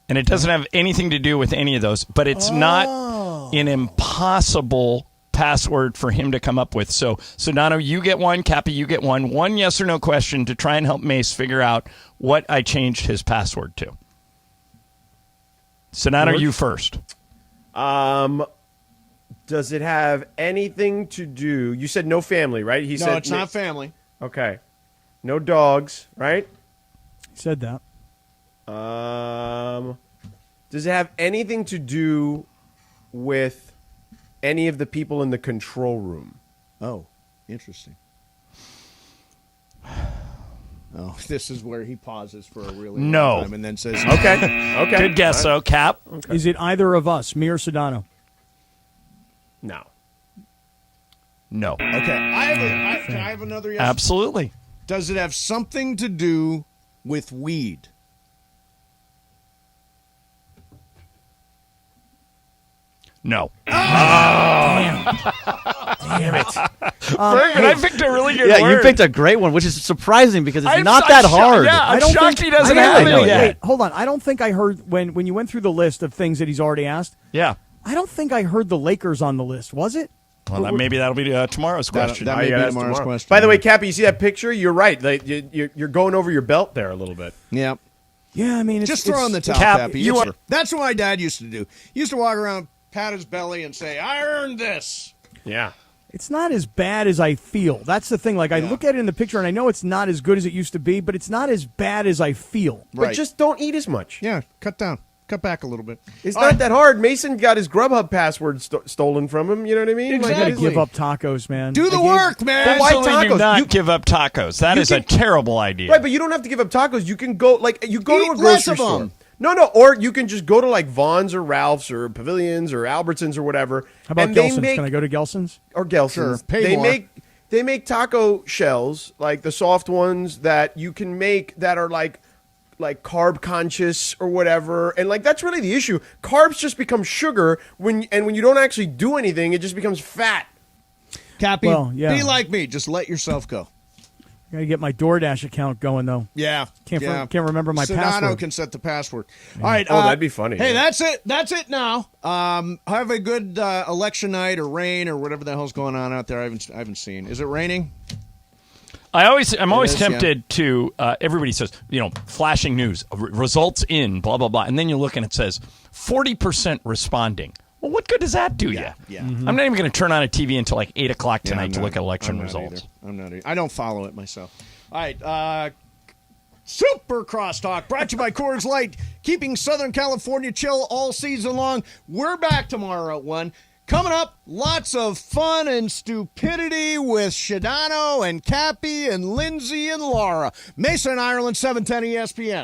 S7: And it doesn't have anything to do with any of those, but it's not an impossible password for him to come up with. So, Nano, you get one. Cappy, you get one. One yes or no question to try and help Mace figure out what I changed his password to. So, Nano, you first.
S21: Does it have anything to do? You said no family, right? He
S4: No,
S21: said
S4: it's not family.
S21: Okay. No dogs, right?
S1: He said that.
S21: Does it have anything to do with any of the people in the control room?
S4: Oh, interesting. Oh, this is where he pauses for a really long time and then says,
S21: Okay.
S7: Good guess, though, Cap.
S21: Okay.
S1: Is it either of us, me or Sedano?
S21: No.
S7: No.
S4: Okay. Can I have another yes?
S7: Absolutely.
S4: Does it have something to do with weed?
S7: No.
S1: Damn.
S21: Damn it.
S7: Bergman, I picked a really good word.
S3: You picked a great one, which is surprising because it's not
S7: I'm
S3: that hard.
S7: I'm shocked he doesn't
S1: wait,
S7: have
S1: wait,
S7: it
S1: wait,
S7: yet.
S1: wait, hold on. I don't think I heard when you went through the list of things that he's already asked.
S7: Yeah.
S1: I don't think I heard the Lakers on the list. Was it?
S7: Well, maybe that'll be tomorrow's question.
S4: That may be tomorrow's question.
S21: By the way, Cappy, you see that picture? You're right. You're going over your belt there a little bit.
S4: Yeah.
S1: Yeah, I mean, it's,
S4: just throw in the towel, Cappy. That's what my dad used to do. He used to walk around, pat his belly, and say, "I earned this."
S21: Yeah.
S1: It's not as bad as I feel. That's the thing. Like, I look at it in the picture, and I know it's not as good as it used to be, but it's not as bad as I feel.
S21: But just don't eat as much.
S4: Yeah, cut down. Cut back a little bit.
S21: It's not that hard. Mason got his Grubhub password stolen from him. You know what I mean?
S1: I got to give up tacos, man.
S4: Do the work, man.
S21: But why
S7: Absolutely do
S21: tacos?
S7: not give up tacos. That is a terrible idea.
S21: Right, but you don't have to give up tacos. You can go, to a
S4: Eat
S21: grocery
S4: less of
S21: store.
S4: them.
S21: No, or you can just go to like Vaughn's or Ralph's or Pavilions or Albertsons or whatever.
S1: How about
S21: and
S1: Gelson's?
S21: They make,
S1: Can I go to Gelson's?
S21: Or Gelson's.
S4: Sure, pay more.
S21: They make taco shells, like the soft ones that you can make that are like carb conscious or whatever, and like that's really the issue. Carbs just become sugar when you don't actually do anything, it just becomes fat.
S4: Cappy,
S1: Well, yeah.
S4: be like me. Just let yourself go.
S1: Got to get my DoorDash account going though.
S4: Yeah.
S1: Can't remember my
S4: Sedano
S1: password.
S4: can set the password. All right.
S21: Oh, that'd be funny.
S4: Hey,
S21: yeah.
S4: that's it now. Have a good election night or rain or whatever the hell's going on out there. I haven't seen. Is it raining?
S7: I'm always
S4: is,
S7: tempted to, everybody says, flashing news, results in, blah, blah, blah. And then you look and it says 40% responding. Well, what good does that do you?
S4: Yeah.
S7: I'm not even going to turn on a TV until like 8 o'clock tonight to look at election results.
S4: I'm not either. I don't follow it myself. All right. Super Crosstalk brought to you by Coors Light, keeping Southern California chill all season long. We're back tomorrow at 1. Coming up, lots of fun and stupidity with Sedano and Cappy and Lindsay and Laura. Mason, Ireland, 710 ESPN.